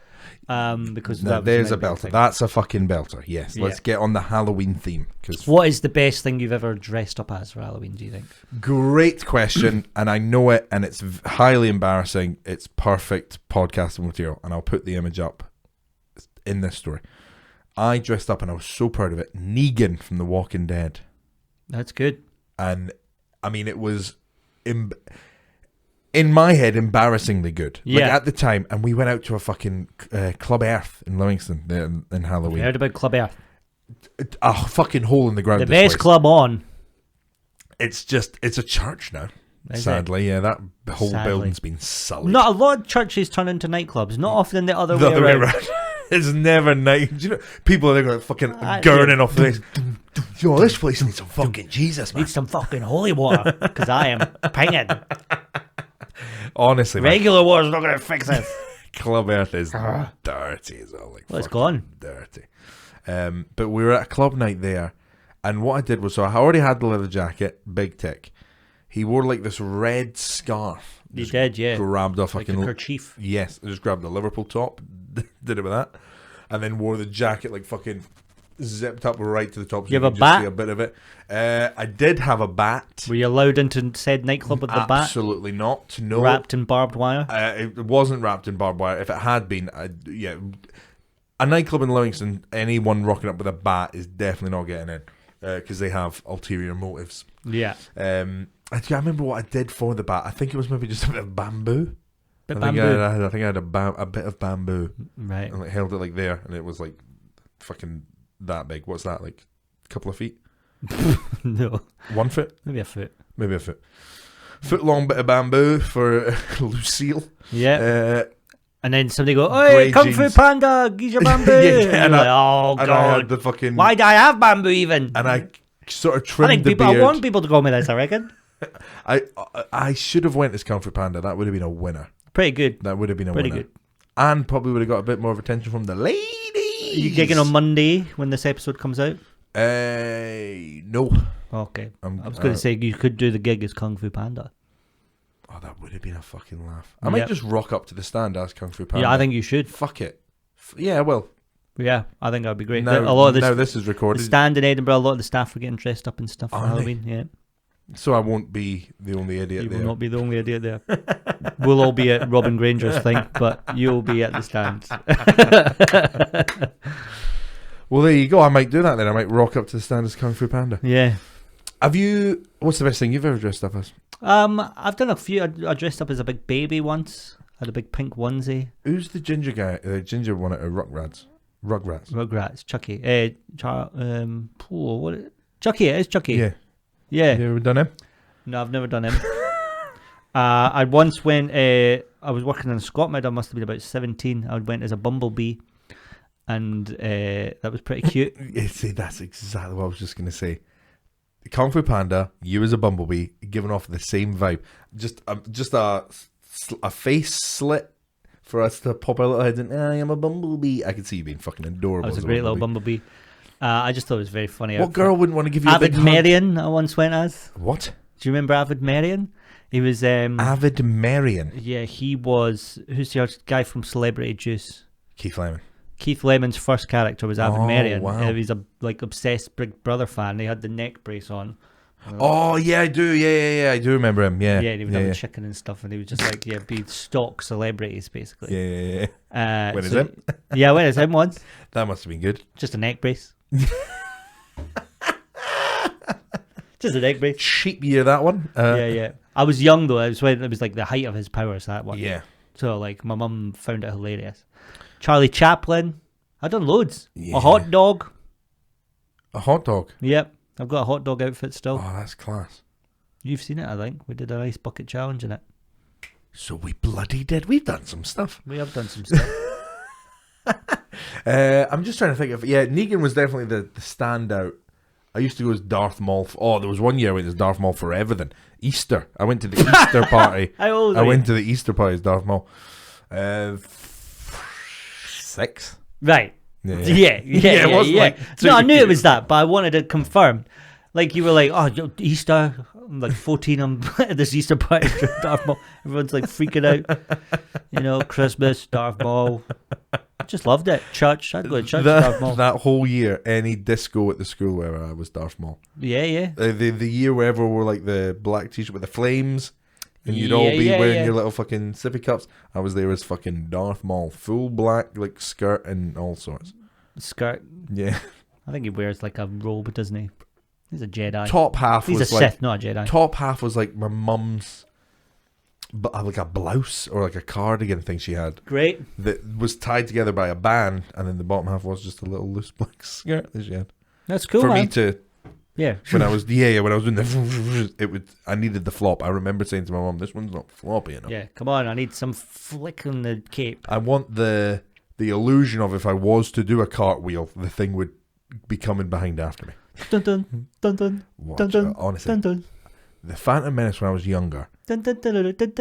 Because No, that was there's my a big belter. thing. That's a fucking belter. Yes, Yeah. let's get on the Halloween theme. Cause What is the best thing you've ever dressed up as for Halloween? Do you think? great question, and I know it, and it's highly embarrassing. It's perfect podcasting material, and I'll put the image up in this story. I dressed up, and I was so proud of it. Negan from The Walking Dead, That's good. and I mean, it was in my head embarrassing good. Like, Yeah. at the time, and we went out to a fucking Club Earth in Livingston in Halloween. You heard about Club Earth? A fucking hole in the ground. The this best place. club on. It's a church now. Is Sadly, yeah, that whole Sadly. building's been sullied. Not a lot of churches turn into nightclubs. Not often the other the way other way around. around. It's never nice. Do you know, people are like fucking Ah, gurning yeah. off this. Yo, this place needs some fucking Jesus, man. Need some fucking holy water because I am pinging. Honestly, man, Regular water's not going to fix this. Club Earth is dirty as well. Like, Well, it's fucking gone. dirty. But we were at a club night there, and what I did was, so I already had the leather jacket, big tick. He wore like this red scarf. You Just did, yeah. Grabbed a Like fucking a kerchief. Yes, I just grabbed the Liverpool top, did it with that, and then wore the jacket like fucking zipped up right to the top. So You have a could just bat? see a bit of it. I did have a bat. Were you allowed into said nightclub with the bat? Absolutely not. No. Wrapped in barbed wire? It wasn't wrapped in barbed wire. If it had been, A nightclub in Livingston, anyone rocking up with a bat is definitely not getting in because they have ulterior motives. Yeah. I remember what I did for the bat. I think it was maybe just a bit of bamboo. I think I had a bit of bamboo. Right. And held it like there, and it was like fucking that big. What's that, like a couple of feet? No. 1 foot? Maybe a foot. Maybe a foot. Foot long bit of bamboo for Lucille. Yeah. And then somebody go, "Oi, Kung Fu jeans. Panda, give your bamboo." And you're like, oh and I had god, the fucking. why do I have bamboo even? And I sort of I trimmed think the people. I beard. want people to call me this. I reckon. I should have went as Kung Fu Panda. That would have been a winner. Pretty good. That would have been a Pretty winner. good. And probably would have got a bit more of attention from the ladies. Are you gigging on Monday when this episode comes out? No. Okay. I was going to say you could do the gig as Kung Fu Panda. Oh, that would have been a fucking laugh. I might just rock up to the stand as Kung Fu Panda. Yeah, I think you should. Fuck it. Yeah, I will. Yeah, I think that would be great. Now, A lot of this, now this is the recorded, stand in Edinburgh, a lot of the staff are getting dressed up and stuff for Are Halloween. Yeah. so I won't be the only idiot You there. will not be the only idiot there. We'll all be at Robin Granger's thing, but you'll be at the stand. Well, there you go. I might do that then. I might rock up to the stand as Kung Fu Panda. Yeah. Have you... What's the best thing you've ever dressed up as? I've done a few. I dressed up as a big baby once. I had a big pink onesie. Who's the ginger guy? The ginger one at Rugrats. Rugrats. Chucky. Chucky. It is Chucky. Yeah. Yeah. You ever done him? No, I've never done him. I once went. I was working in Scotland. I must have been about 17. I went as a bumblebee, and that was pretty cute. See, that's exactly what I was just going to say. Kung Fu Panda, you as a bumblebee, giving off the same vibe. Just a face slit for us to pop our little heads in. I am a bumblebee. I could see you being fucking adorable. I was a great little bumblebee. I just thought it was very funny. What girl wouldn't want to give you a Avid big hug? Marion, I once went as. What? Do you remember Avid Marion? He was Avid Marion. Yeah, he was. Who's the other guy from Celebrity Juice? Keith Lemon. Keith Lemon's first character was Avid Marion. Wow. He was a obsessed Big Brother fan. He had the neck brace on. Oh yeah, I do. Yeah. I do remember him. Yeah. Yeah, and he was having chicken and stuff, and he was just like, be stock celebrities basically. Yeah. When is it? Yeah, I went as him once. That must have been good. Just a neck brace. Just a neck brace. Cheap year, that one. Yeah. I was young though. It was like the height of his powers, that one. Yeah. So like my mum found it hilarious. Charlie Chaplin. I've done loads. Yeah. A hot dog. A hot dog. Yep. I've got a hot dog outfit still. Oh, that's class. You've seen it, I think. We did an ice bucket challenge in it. So we bloody did. We've done some stuff. We have done some stuff. I'm just trying to think of... Yeah, Negan was definitely the standout. I used to go as Darth Maul. There was one year I went as Darth Maul for everything. Easter. I went to the Easter party. How old I were went you? to the Easter party as Darth Maul. 6. Right. Yeah. It wasn't like No, I knew it 2. was that, but I wanted it confirmed. Like you were like, oh, Easter. I'm like 14. I'm at this Easter party with Darth Maul. Everyone's like freaking out. Christmas, Darth Maul. I just loved it. Church. I'd go to church with Darth Maul. That whole year, any disco at the school where I was Darth Maul. Yeah. The year where everyone wore like the black t-shirt with the flames, and you'd all be wearing your little fucking sippy cups. I was there as fucking Darth Maul, full black like skirt and all sorts. Skirt. Yeah. I think he wears like a robe, doesn't he? He's a Jedi. Top half He's was a like Sith, not a Jedi. top half was like my mum's, but like a blouse or like a cardigan thing she had Great. that was tied together by a band, and then the bottom half was just a little loose black skirt that she had. That's cool, For man. me to Yeah. when I was when I was doing I needed the flop. I remember saying to my mum, "This one's not floppy enough." Yeah, come on, I need some flick on the cape. I want the illusion of if I was to do a cartwheel, the thing would be coming behind after me. Dun dun dun dun Watch dun dun it, honestly. dun dun The Phantom Menace when I was younger. dun dun dun dun dun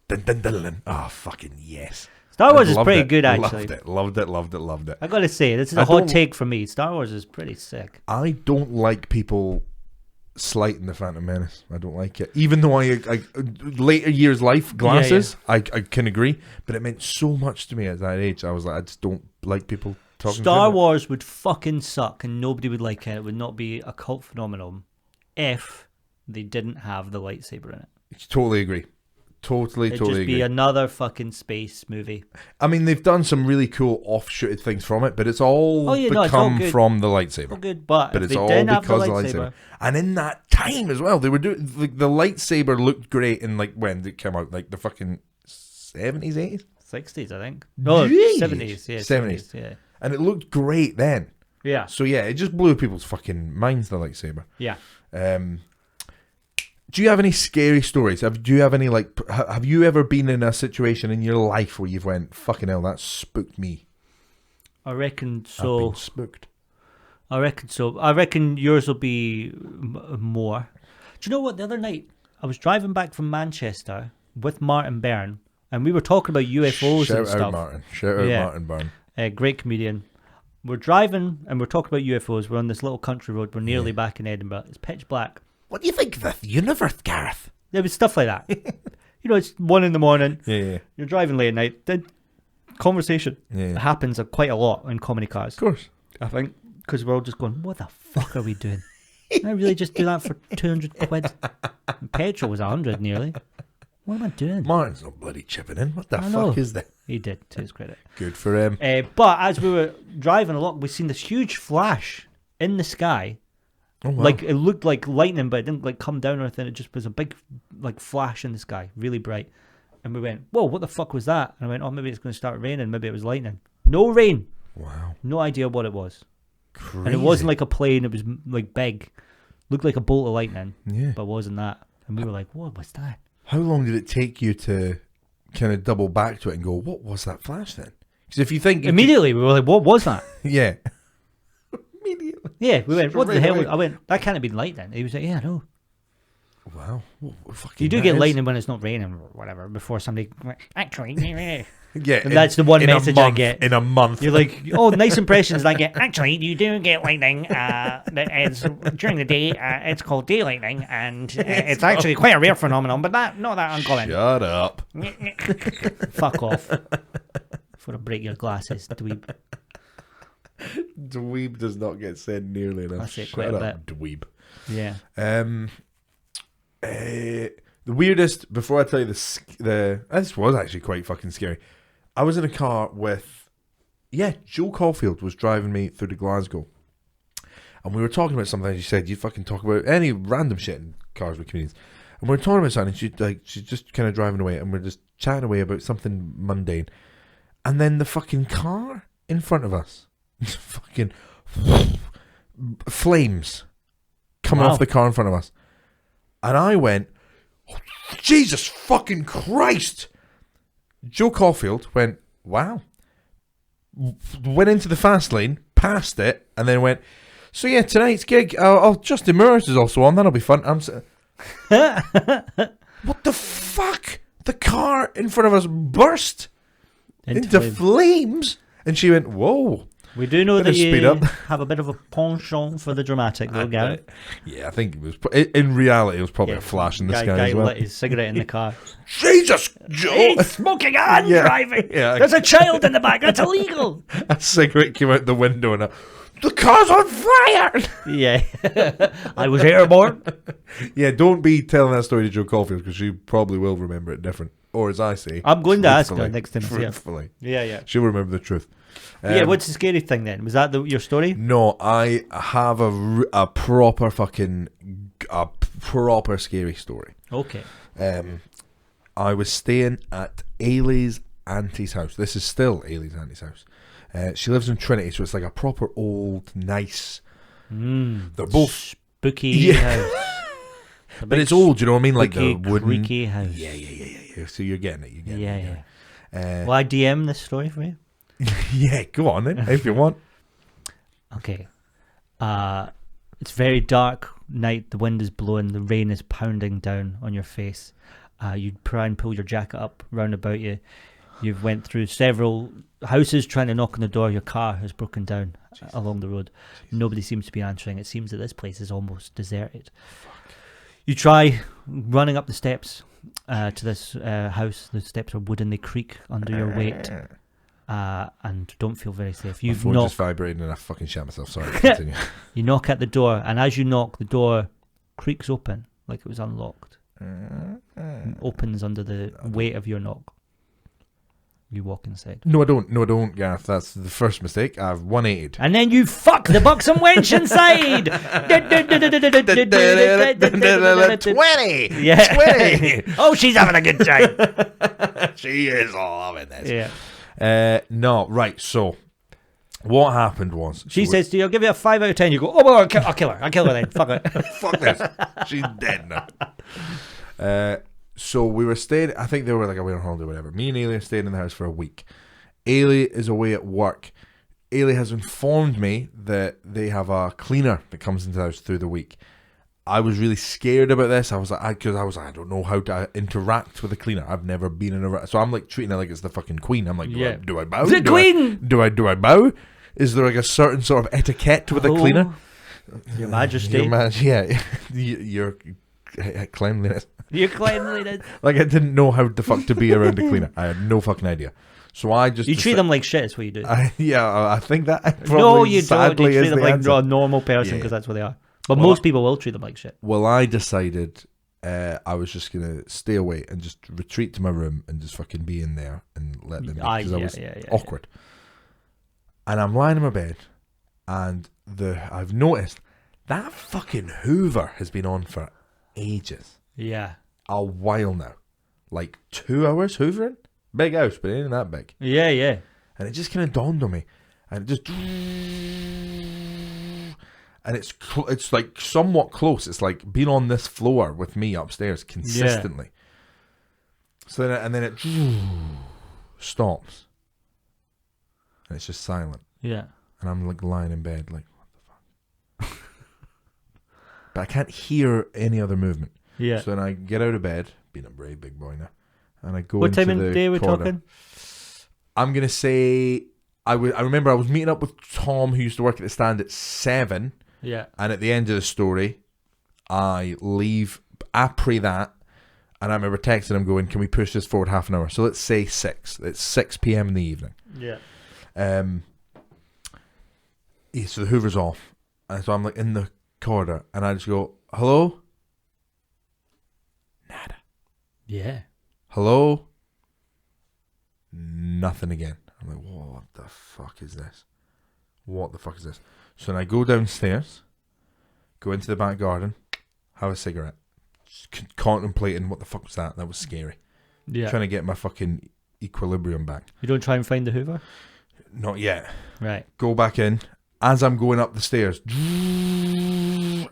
dun dun. Oh, fucking yes. Star Wars is Loved pretty it, good, actually. Loved it. I gotta say, this is a I hot don't- take from me. Star Wars is pretty sick. I don't like people slighting the Phantom Menace. I don't like it. Even though I later years life glasses, I can agree, but it meant so much to me at that age. I was like, I just don't like people talking Star to me. Wars would fucking suck and nobody would like it. It would not be a cult phenomenon if they didn't have the lightsaber in it. Totally agree. Totally It'd just be agree. another fucking space movie. I mean, they've done some really cool offshooted things from it, but it's all it's all become good. from the lightsaber. Oh, good, but if It's they all didn't have the because of the lightsaber, lightsaber. And in that time as well, they were doing the lightsaber looked great in like when did it come out, like the fucking 70s, 80s, 60s, I think. No, Jeez. 70s. Yeah, 70s. Yeah, and it looked great then. yeah, So yeah, it just blew people's fucking minds. The lightsaber. yeah. Do you have any scary stories? Do you have any have you ever been in a situation in your life where you've went fucking hell that spooked me? I reckon I've so. been spooked. I reckon so. I reckon yours will be more. Do you know what? The other night, I was driving back from Manchester with Martin Byrne, and we were talking about UFOs Shout and out stuff. Martin. Shout out Yeah. Martin Byrne. Great comedian. We're driving, and we're talking about UFOs. We're on this little country road. We're nearly back in Edinburgh. It's pitch black. What do you think of the universe, Gareth? There was stuff like that. It's 1 a.m. Yeah. You're driving late at night. The conversation Yeah. happens quite a lot in comedy cars. Of course. I think, because we're all just going, what the fuck are we doing? Can I really just do that for 200 quid? And petrol was 100 nearly. What am I doing? Martin's not bloody chipping in. What the I fuck know. is that? He did, to his credit. Good for him. But as we were driving along, we seen this huge flash in the sky. Oh, wow. Like, it looked like lightning, but it didn't like come down or anything. It just was a big like flash in the sky, really bright. And we went, whoa, what the fuck was that? And I went, oh, maybe it's going to start raining. Maybe it was lightning. No rain. Wow. No idea what it was. Crazy. And it wasn't like a plane. It was like big. Looked like a bolt of lightning, Yeah. but wasn't that. And we were like, what was that? How long did it take you to kind of double back to it and go, what was that flash then? Because if you think... Immediately, we were like, what was that? Yeah. Immediately. Yeah, we went, what the Straight hell? away. I went, that can't have been lightning. He was like, yeah, no. Wow. What fucking You do that get is. lightning when it's not raining or whatever, before somebody... Actually, Yeah. that's the one in a message I month- get. In a month. You're like, oh, nice impressions. And I get, Actually, you do get lightning. It's during the day. It's called day lightning, and it's actually quite a rare phenomenon, but not that uncommon. Shut up. fuck off. Before I break your glasses, dweeb. Dweeb does not get said nearly enough. I say it quite Shut a up, dweeb. Yeah. The weirdest, before I tell you this was actually quite fucking scary. I was in a car with, Joe Caulfield was driving me through to Glasgow. And we were talking about something. She said, you fucking talk about any random shit in cars with comedians. And we were talking about something, and she's just kind of driving away, and we're just chatting away about something mundane. And then the fucking car in front of us, fucking flames coming Wow. off the car in front of us. And I went, Jesus fucking Christ! Joe Caulfield went, wow. Went into the fast lane, passed it, and then went, so yeah, tonight's gig, Justin Murs is also on, that'll be fun. What the fuck? The car in front of us burst into flames, and she went, whoa. We do know Bit that of speed you up. have a bit of a penchant for the dramatic, though, Gary. Yeah, I think it was, in reality, it was probably Yeah, a flash in the sky guy as well. lit his cigarette in the car. Jesus, Joe! He's smoking and Yeah. driving. Yeah. There's a child in the back. That's illegal. A cigarette came out the window and the car's on fire! Yeah. I was airborne. Yeah, don't be telling that story to Joe Caulfield because she probably will remember it different. Or as I say, I'm going to ask her truthfully. next time I see her. Truthfully. Yeah. She'll remember the truth. Yeah, what's the scary thing then? Was that your story? No, I have a proper scary story. Okay. I was staying at Ailey's auntie's house. This is still Ailey's auntie's house. She lives in Trinity, so it's like a proper old, nice... They're both... Spooky Yeah. house. A But big it's old, you know what I mean? Like spooky, the wooden... creaky house. Yeah. So you're getting it. Yeah. Yeah. Will I DM this story for you? Yeah, go on then, if you want. Okay. It's very dark night. The wind is blowing. The rain is pounding down on your face. You try and pull your jacket up round about you. You've went through several houses trying to knock on the door. Your car has broken down along the road. Nobody seems to be answering. It seems that this place is almost deserted. You try running up the steps to this house. The steps are wooden. They creak under your weight. And don't feel very safe. My You've phone knocked. just vibrated and I fucking shot myself. Sorry, continue. You knock at the door, and as you knock, the door creaks open like it was unlocked, and opens under the weight of your knock. You walk inside. No, I don't, Gareth. That's the first mistake. I've 180'd. And then you fuck the buxom wench inside. 20! Yeah. 20! Oh, she's having a good time. She is all loving this. Yeah. No, right, so what happened was... She says to you, I'll give you a 5 out of 10. You go, oh, well, I'll kill her. I'll kill her then. Fuck it. Fuck this. She's dead now. So we were staying, I think they were like away on holiday or whatever. Me and Ailey stayed in the house for a week. Ailey is away at work. Ailey has informed me that they have a cleaner that comes into the house through the week. I was really scared about this. I was like, I don't know how to interact with a cleaner. I've never been in a... So I'm like treating her like it's the fucking queen. I'm like, do I bow? The queen! Do I bow? Is there like a certain sort of etiquette with a cleaner? Your Majesty. Your cleanliness. Your cleanliness. Like, I didn't know how the fuck to be around a cleaner. I had no fucking idea. So I just... You treat them like shit, is what you do. I think that probably No, you don't. You treat is them the like answer. a normal person because that's what they are. But most people will treat them like shit. Well, I decided I was just going to stay away and just retreat to my room and just fucking be in there and let them... Because I was awkward. And I'm lying in my bed and I've noticed that fucking Hoover has been on for ages. Yeah. A while now. Like 2 hours hoovering? Big house, but it ain't that big. Yeah, yeah. And it just kind of dawned on me. And it just... And it's like somewhat close. It's like being on this floor with me upstairs consistently. Yeah. So then it stops. And it's just silent. Yeah. And I'm like lying in bed like, what the fuck? But I can't hear any other movement. Yeah. So then I get out of bed, being a brave big boy now, and I go what into the time of day are we corridor. talking? I'm going to say, I remember I was meeting up with Tom, who used to work at the stand, at 7. Yeah. And at the end of the story, I leave après that, and I remember texting him going, can we push this forward half an hour? So let's say 6. It's 6 p.m. in the evening. Yeah. So the Hoover's off. And so I'm like in the corridor, and I just go, hello? Nada. Yeah. Hello? Nothing again. I'm like, what the fuck is this? What the fuck is this? So then I go downstairs, go into the back garden, have a cigarette, just contemplating what the fuck was that. That was scary. Yeah. Trying to get my fucking equilibrium back. You don't try and find the Hoover? Not yet. Right. Go back in. As I'm going up the stairs,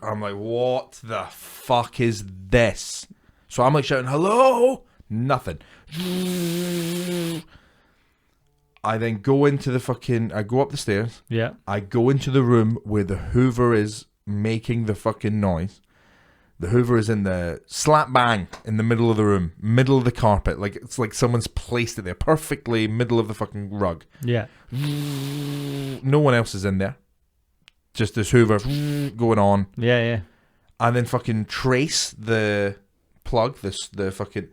I'm like, what the fuck is this? So I'm like shouting, hello? Nothing. I then go into I go up the stairs. Yeah. I go into the room where the Hoover is making the fucking noise. The Hoover is in the slap bang in the middle of the room, middle of the carpet. Like, it's like someone's placed it there, perfectly middle of the fucking rug. Yeah. No one else is in there. Just this Hoover going on. Yeah, yeah. And then fucking trace the plug, the fucking,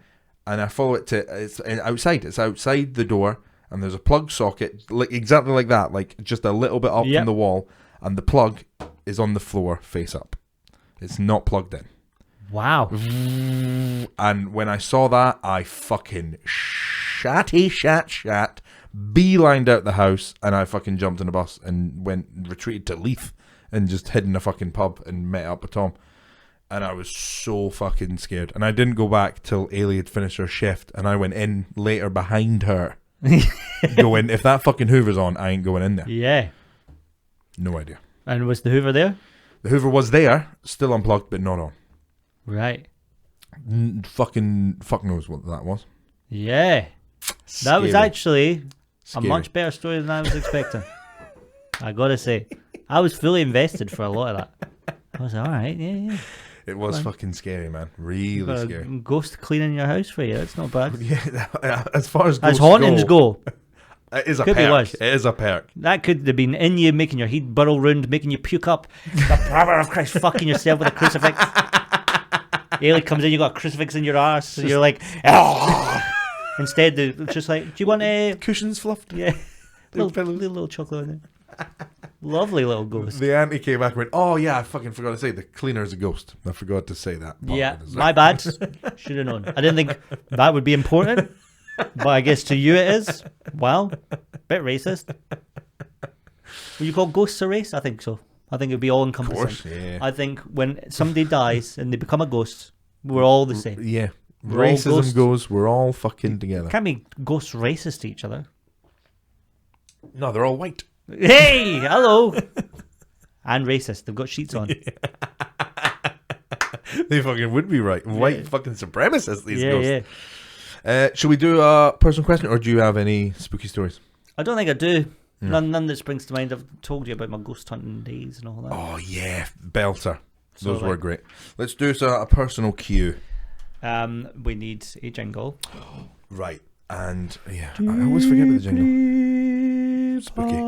and I follow it to, it's outside. It's outside the door, and there's a plug socket, like exactly like that, like just a little bit up from the wall, and the plug is on the floor, face up. It's not plugged in. Wow. And when I saw that, I fucking shat, beelined out the house, and I fucking jumped in a bus and retreated to Leith and just hid in a fucking pub and met up with Tom. And I was so fucking scared. And I didn't go back till Ailey had finished her shift, and I went in later behind her. Going, if that fucking Hoover's on, I ain't going in there. Yeah. No idea. And was the Hoover there? The Hoover was there, still unplugged, but not on. Right. Fuck knows what that was. Yeah. Scary. That was actually Scary. a much better story than I was expecting. I gotta say. I was fully invested for a lot of that. I was like, alright, yeah. It was fucking scary, man. Really Got a scary. ghost cleaning your house for you. It's not bad. Yeah, as far as ghosts hauntings go. It is a Could be perk. worse. It is a perk. That could have been in you, making your head burrow round, making you puke up. The power of Christ, fucking yourself with a crucifix. Ailey comes in, you got a crucifix in your arse, so you're like, oh. Instead, it's just like, do you want a Cushions fluffed? yeah, little chocolate in there. Lovely little ghost. The auntie came back and went, "Oh yeah, I fucking forgot to say the cleaner's a ghost. I forgot to say that." Yeah, my bad. Should have known. I didn't think that would be important, but I guess to you it is. Well, bit racist. Will you call ghosts a race? I think so. I think it'd be all encompassing. Of course, yeah. I think when somebody dies and they become a ghost, we're all the same. Yeah. We're all Racism ghosts. goes, we're all fucking together. Can't be ghosts racist to each other. No, they're all white. Hey, hello. And racist. They've got sheets on. They fucking would be right. White fucking supremacists, these ghosts. Yeah. Should we do a personal question, or do you have any spooky stories? I don't think I do. None that springs to mind. I've told you about my ghost hunting days and all that. Oh, yeah. Belter. So, Those were great. Let's do a personal cue. We need a jingle. Right. And, yeah, I always forget about the jingle. Spooky.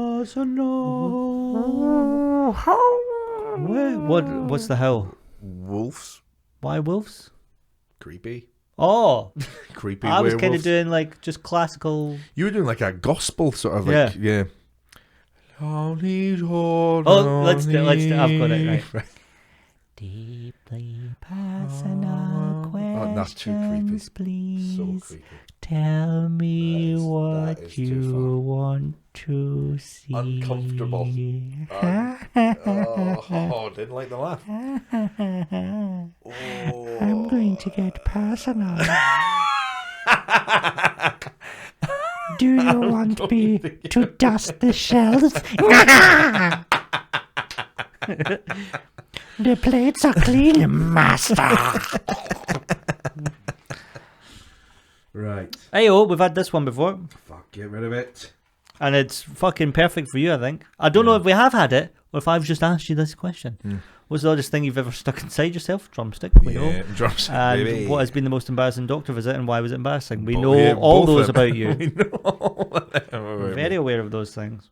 What's the howl? Wolves. Why wolves? Creepy. Oh, Creepy I was werewolves. kind of doing like just classical. You were doing like a gospel sort of Yeah. like, yeah. Oh, let's do. I've got it right. Deeply personal questions, that's too creepy. please. So creepy. Tell me That is what too you far. want to see. Uncomfortable. Oh, didn't like the laugh. Oh. I'm going to get personal. Do you want me to dust the shelves? The plates are clean, master. Right. Hey, we've had this one before. Fuck, get rid of it. And it's fucking perfect for you, I think. I don't know if we have had it or if I've just asked you this question. What's the oddest thing you've ever stuck inside yourself? Drumstick. We know. Drumstick, And baby. what has been the most embarrassing doctor visit and why was it embarrassing? We Bo- know yeah, all both those of them. about you. We know all of them. I'm very aware of those things.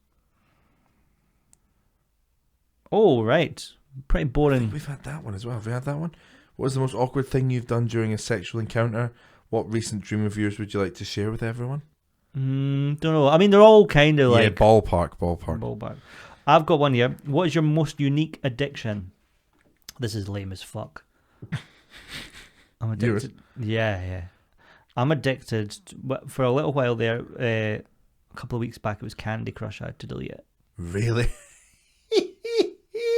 Oh, right. Pretty boring. We've had that one as well. Have we had that one? What was the most awkward thing you've done during a sexual encounter? What recent dream of yours would you like to share with everyone? Don't know. I mean, they're all kind of Yeah, like... ballpark. Ballpark. I've got one here. What is your most unique addiction? This is lame as fuck. I'm addicted. Yeah. I'm addicted. For a little while there, a couple of weeks back, it was Candy Crush. I had to delete it. Really?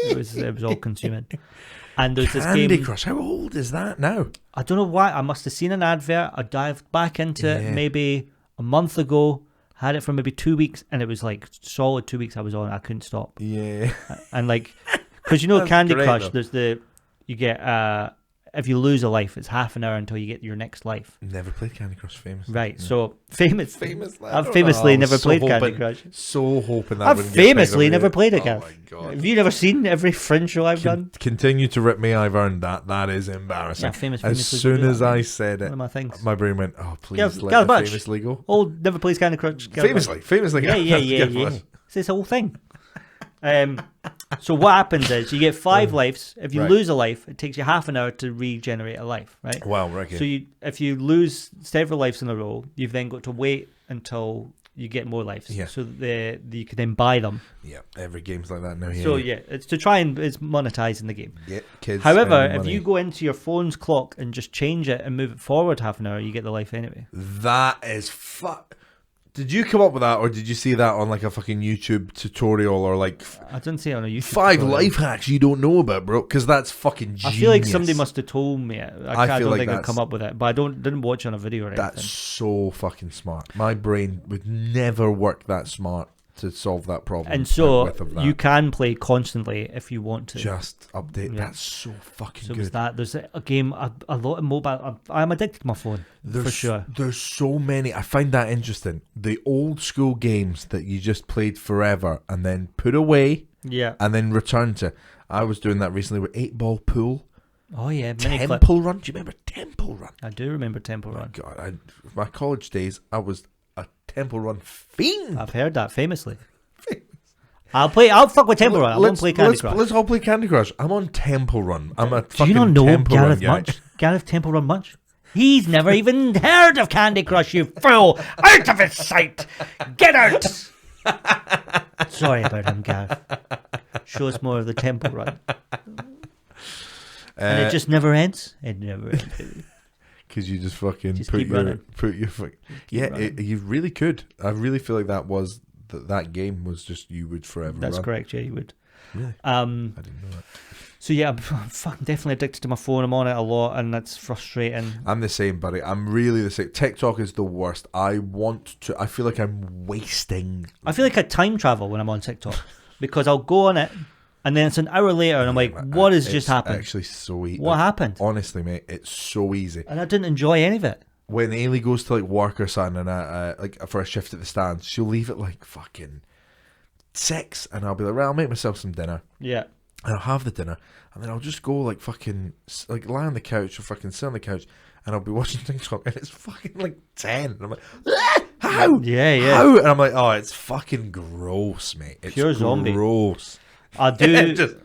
It was all consuming. And there's this Candy game. Crush. How old is that now? I don't know why. I must have seen an advert. I dived back into it Yeah. maybe a month ago. Had it for maybe 2 weeks, and it was like solid 2 weeks I was on. I couldn't stop. Yeah. And like, because you know That's Candy great, Crush, though. you get if you lose a life, it's half an hour until you get your next life. Never played Candy Crush, famously. Right. No. So Famously. I've famously I was never so played Candy hoping- Crush. So hoping that I've wouldn't get played famously over never here. played it, Oh Gav. my god. Have you never seen every Fringe show I've done? Continue to rip me. I've earned that. That is embarrassing. Yeah, as famously soon do as that. I said One it, of my things. my brain went, "Oh, please Gav let the Mutch. famously go." Old never plays Candy Crush. Gav Mutch. Famously. Yeah. It's this whole thing. So what happens is you get 5 lives. If you Right. lose a life, it takes you half an hour to regenerate a life, right? Wow, okay. So if you lose several lives in a row, you've then got to wait until you get more lives. Yeah. So you can then buy them. Yeah, every game's like that now. Yeah. So yeah, it's to try and it's monetizing the game. Yeah, kids. However, spending if money. you go into your phone's clock and just change it and move it forward half an hour, you get the life anyway. That is fuck. Did you come up with that, or did you see that on like a fucking YouTube tutorial, or like I didn't see it on a YouTube. 5 tutorial. life hacks you don't know about, bro? Because that's fucking genius. I feel like somebody must have told me it. I feel don't like think I've that's- come up with it, but I didn't watch it on a video or anything. That's so fucking smart. My brain would never work that smart to solve that problem. And so with of that. you can play constantly if you want to. just update. Yeah. That's so fucking So good. was that? There's a game, a lot of mobile. I'm addicted to my phone for sure. There's so many. I find that interesting. The old school games that you just played forever and then put away Yeah. and then return to. I was doing that recently with 8-Ball Pool. Oh yeah. Mini clip. Temple Run. Do you remember Temple Run? I do remember Temple Run. God, my college days, I was a Temple Run fiend. I've heard that famously. I'll fuck with Temple Run. I won't play Candy Crush. Let's all play Candy Crush. I'm on Temple Run. I'm a Do fucking you not know Temple Run Gareth guy. Mutch? Gareth Temple Run Mutch? He's never even heard of Candy Crush, you fool! Out of his sight! Get out! Sorry about him, Gav. Show us more of the Temple Run. And it just never ends. It never ends. Because you just fucking Just keep running. You really could. I really feel like that game was just you would forever That's run. correct, yeah, you would. Really? I didn't know that. So yeah, I'm fucking definitely addicted to my phone. I'm on it a lot, and that's frustrating. I'm the same, buddy. I'm really the same. TikTok is the worst. I feel like I'm wasting. I feel like I time travel when I'm on TikTok because I'll go on it, and then it's an hour later, and I'm like, what has just happened? Actually, so easy. What happened? Honestly, mate, it's so easy. And I didn't enjoy any of it. When Ailey goes to like work or something, and like for a shift at the stand, she'll leave at like fucking 6, and I'll be like, right, I'll make myself some dinner. Yeah. And I'll have the dinner, and then I'll just go like fucking like lie on the couch or fucking sit on the couch, and I'll be watching TikTok, and it's fucking like 10. And I'm like, how? Yeah. How? And I'm like, oh, it's fucking gross, mate. It's Pure zombie. Gross. I do.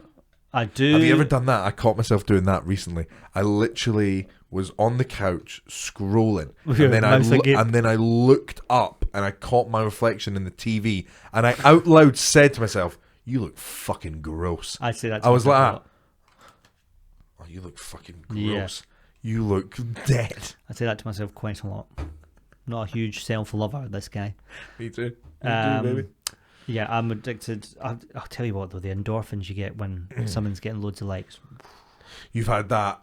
I do. Have you ever done that? I caught myself doing that recently. I literally was on the couch scrolling, and then I looked up, and I caught my reflection in the TV, and I out loud said to myself, "You look fucking gross." I say that. I was like, "Oh, you look fucking gross. Yeah. You look dead." I say that to myself quite a lot. I'm not a huge self-lover, this guy. Me too. Me too, baby. Yeah, I'm addicted. I'll tell you what, though, the endorphins you get when someone's getting loads of likes. You've had that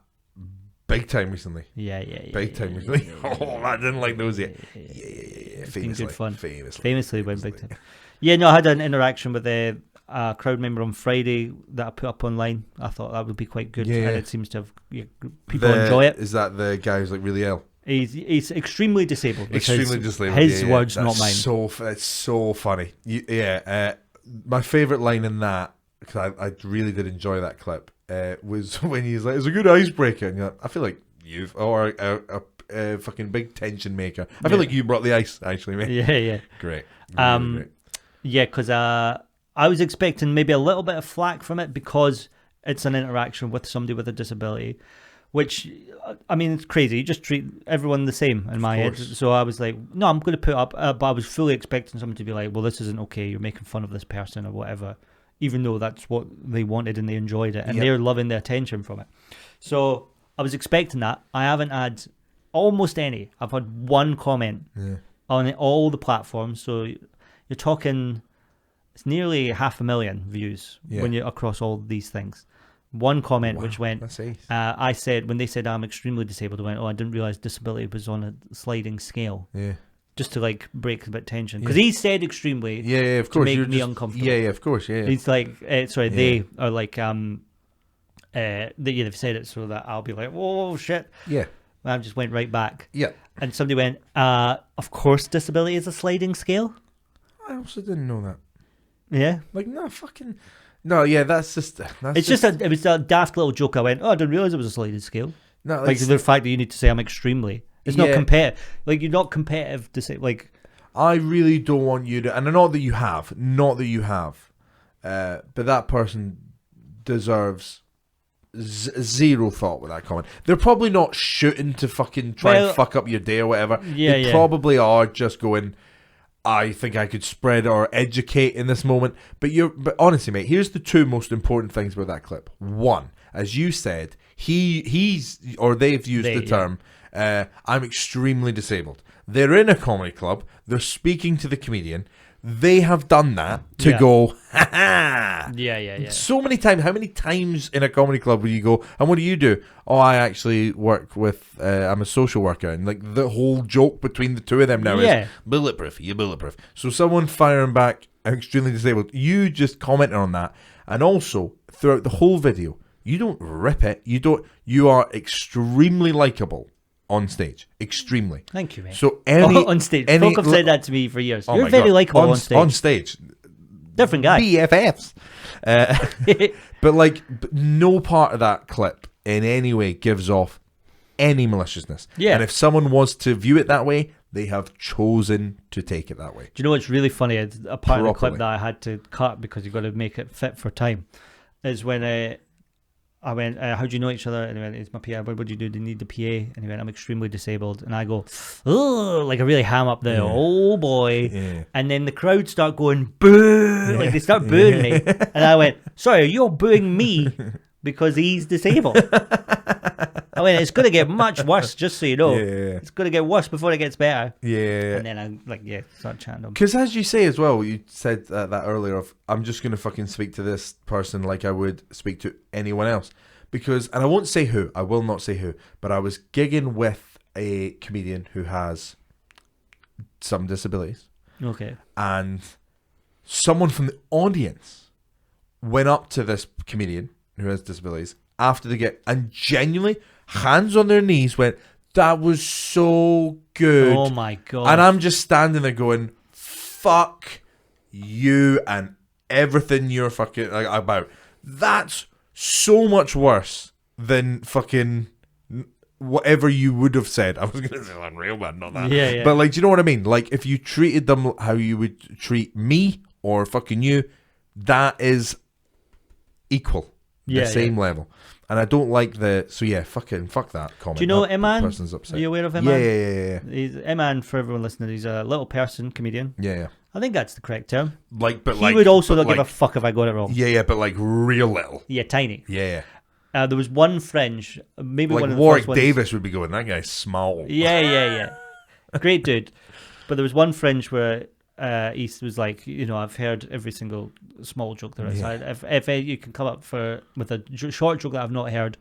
big time recently. Yeah. Big time recently. Oh, I didn't like those yet. Yeah. It's Famously, been good fun. Famously went big time. Yeah, no, I had an interaction with a crowd member on Friday that I put up online. I thought that would be quite good. Yeah. And it seems to have people enjoy it. Is that the guy who's like really ill? He's extremely disabled. Extremely disabled. His words, not mine. That's so funny. My favourite line in that, because I really did enjoy that clip, was when he's like, "It's a good icebreaker," and you're like, I feel like you've or a fucking big tension maker. I feel like you brought the ice, actually, mate. Yeah. Great. Really great. Yeah, because I was expecting maybe a little bit of flack from it because it's an interaction with somebody with a disability. Which, I mean, it's crazy. You just treat everyone the same in my head. So I was like, no, I'm going to put up, but I was fully expecting someone to be like, well, this isn't okay. You're making fun of this person or whatever, even though that's what they wanted and they enjoyed it. And they're loving the attention from it. So I was expecting that. I haven't had almost any. I've had one comment on all the platforms. So you're talking, it's nearly 500,000 views when you're across all these things. One comment which went, I said, when they said I'm extremely disabled, I went, oh, I didn't realize disability was on a sliding scale. Yeah. Just to like break a bit of tension. Because he said extremely of course, to make me uncomfortable. Yeah, of course, yeah. He's like, they are like, they've said it so that I'll be like, oh, shit. Yeah. And I just went right back. Yeah. And somebody went, of course disability is a sliding scale. I also didn't know that. Yeah. Like, no, fucking... No, yeah, it was a daft little joke. I went, oh, I didn't realize it was a sliding scale. No, like the fact that you need to say I'm extremely. It's not competitive. Like, you're not competitive to say, like... I really don't want you to... And not that you have. But that person deserves zero thought with that comment. They're probably not shooting to fucking try and fuck up your day or whatever. They probably are just going... I think I could spread or educate in this moment. But honestly, mate, here's the two most important things about that clip. One, as you said, they've used the term, I'm extremely disabled. They're in a comedy club. They're speaking to the comedian. They have done that to go, ha ha. Yeah. So many times. How many times in a comedy club will you go, and what do you do? Oh, I actually work with, I'm a social worker. And like the whole joke between the two of them now is, bulletproof, you're bulletproof. So someone firing back, I'm extremely disabled. You just commented on that. And also, throughout the whole video, you don't rip it. You are extremely likable. On stage, extremely. Thank you, mate. So on stage, folk have said that to me for years. You're very likable on stage. On stage, different guy. BFFs. But no part of that clip in any way gives off any maliciousness. Yeah. And if someone was to view it that way, they have chosen to take it that way. Do you know what's really funny? A part of the clip that I had to cut because you've got to make it fit for time is when I went, how do you know each other? And he went, it's my PA. What do you do? Do you need the PA? And he went, I'm extremely disabled. And I go, oh, like I really ham up there. Oh boy. Yeah. And then the crowd start going, boo. Like they start booing me. And I went, sorry, you're booing me because he's disabled. I went, it's going to get much worse, just so you know. Yeah. It's going to get worse before it gets better. Yeah. And then I, like, start chatting to him. Because as you say as well, you said that earlier of, I'm just going to fucking speak to this person like I would speak to anyone else. Because, and I won't say who, I will not say who, but I was gigging with a comedian who has some disabilities. Okay. And someone from the audience went up to this comedian who has disabilities after the gig and genuinely, hands on their knees, went, that was so good. Oh my God. And I'm just standing there going, fuck you and everything you're fucking like, about. That's so much worse than fucking whatever you would have said. I was going to say unreal, but not that. Yeah. But like, do you know what I mean? Like, if you treated them how you would treat me or fucking you, that is equal. The same level. And I don't like fuck that comment. Do you know That Iman? person's upset. Are you aware of Iman? Yeah. He's Iman, for everyone listening, he's a little person comedian. Yeah. I think that's the correct term. He Would also not give a fuck if I got it wrong. Yeah, but like real little. Yeah, tiny. Yeah. There was one fringe, maybe Like one of the Warwick first ones. Davis would be going, that guy's small. Yeah. Great dude. But there was one fringe where he was like, I've heard every single small joke there is. Yeah. If you can come up with a short joke that I've not heard,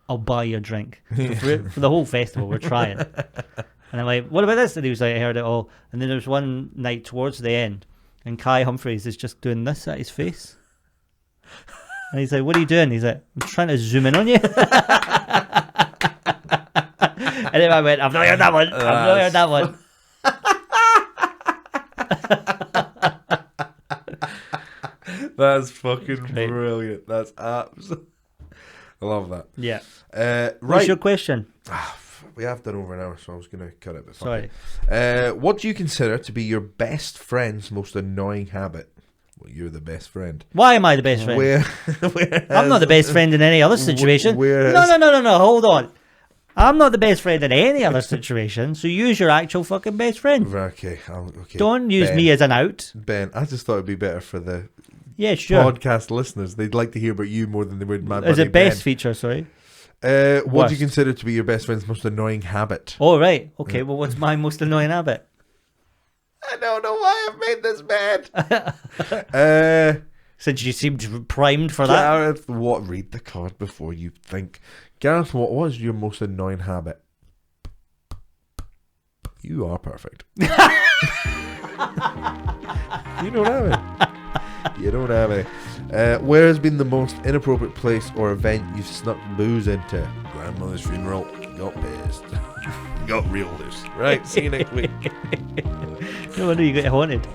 I'll buy you a drink. So for the whole festival, we're trying. And I'm like, what about this? And he was like, I heard it all. And then there was one night towards the end, and Kai Humphries is just doing this at his face. And he's like, what are you doing? He's like, I'm trying to zoom in on you. And then I went, I've not heard that one. I've not heard that one. That's fucking brilliant. That's absolutely... I love that. Yeah. Right. What's your question? We have done over an hour, so I was going to cut it. But Sorry. What do you consider to be your best friend's most annoying habit? Well, you're the best friend. Why am I the best friend? I'm not the best friend in any other situation. No. Hold on. I'm not the best friend in any other situation, so use your actual fucking best friend. Okay. Don't use me as an out. Ben, I just thought it'd be better for the podcast listeners. They'd like to hear about you more than they would my buddy Is it best Ben. feature, sorry? What do you consider to be your best friend's most annoying habit? Oh, right. Okay, well, what's my most annoying habit? I don't know why I've made this bad. Since you seemed primed for that. Gareth, read the card before you think. Gareth, what was your most annoying habit? You are perfect. You don't have it. You don't have it. Where has been the most inappropriate place or event you've snuck booze into? Grandmother's funeral. Got pissed. Got real loose. Right, see you next week. No wonder you got haunted.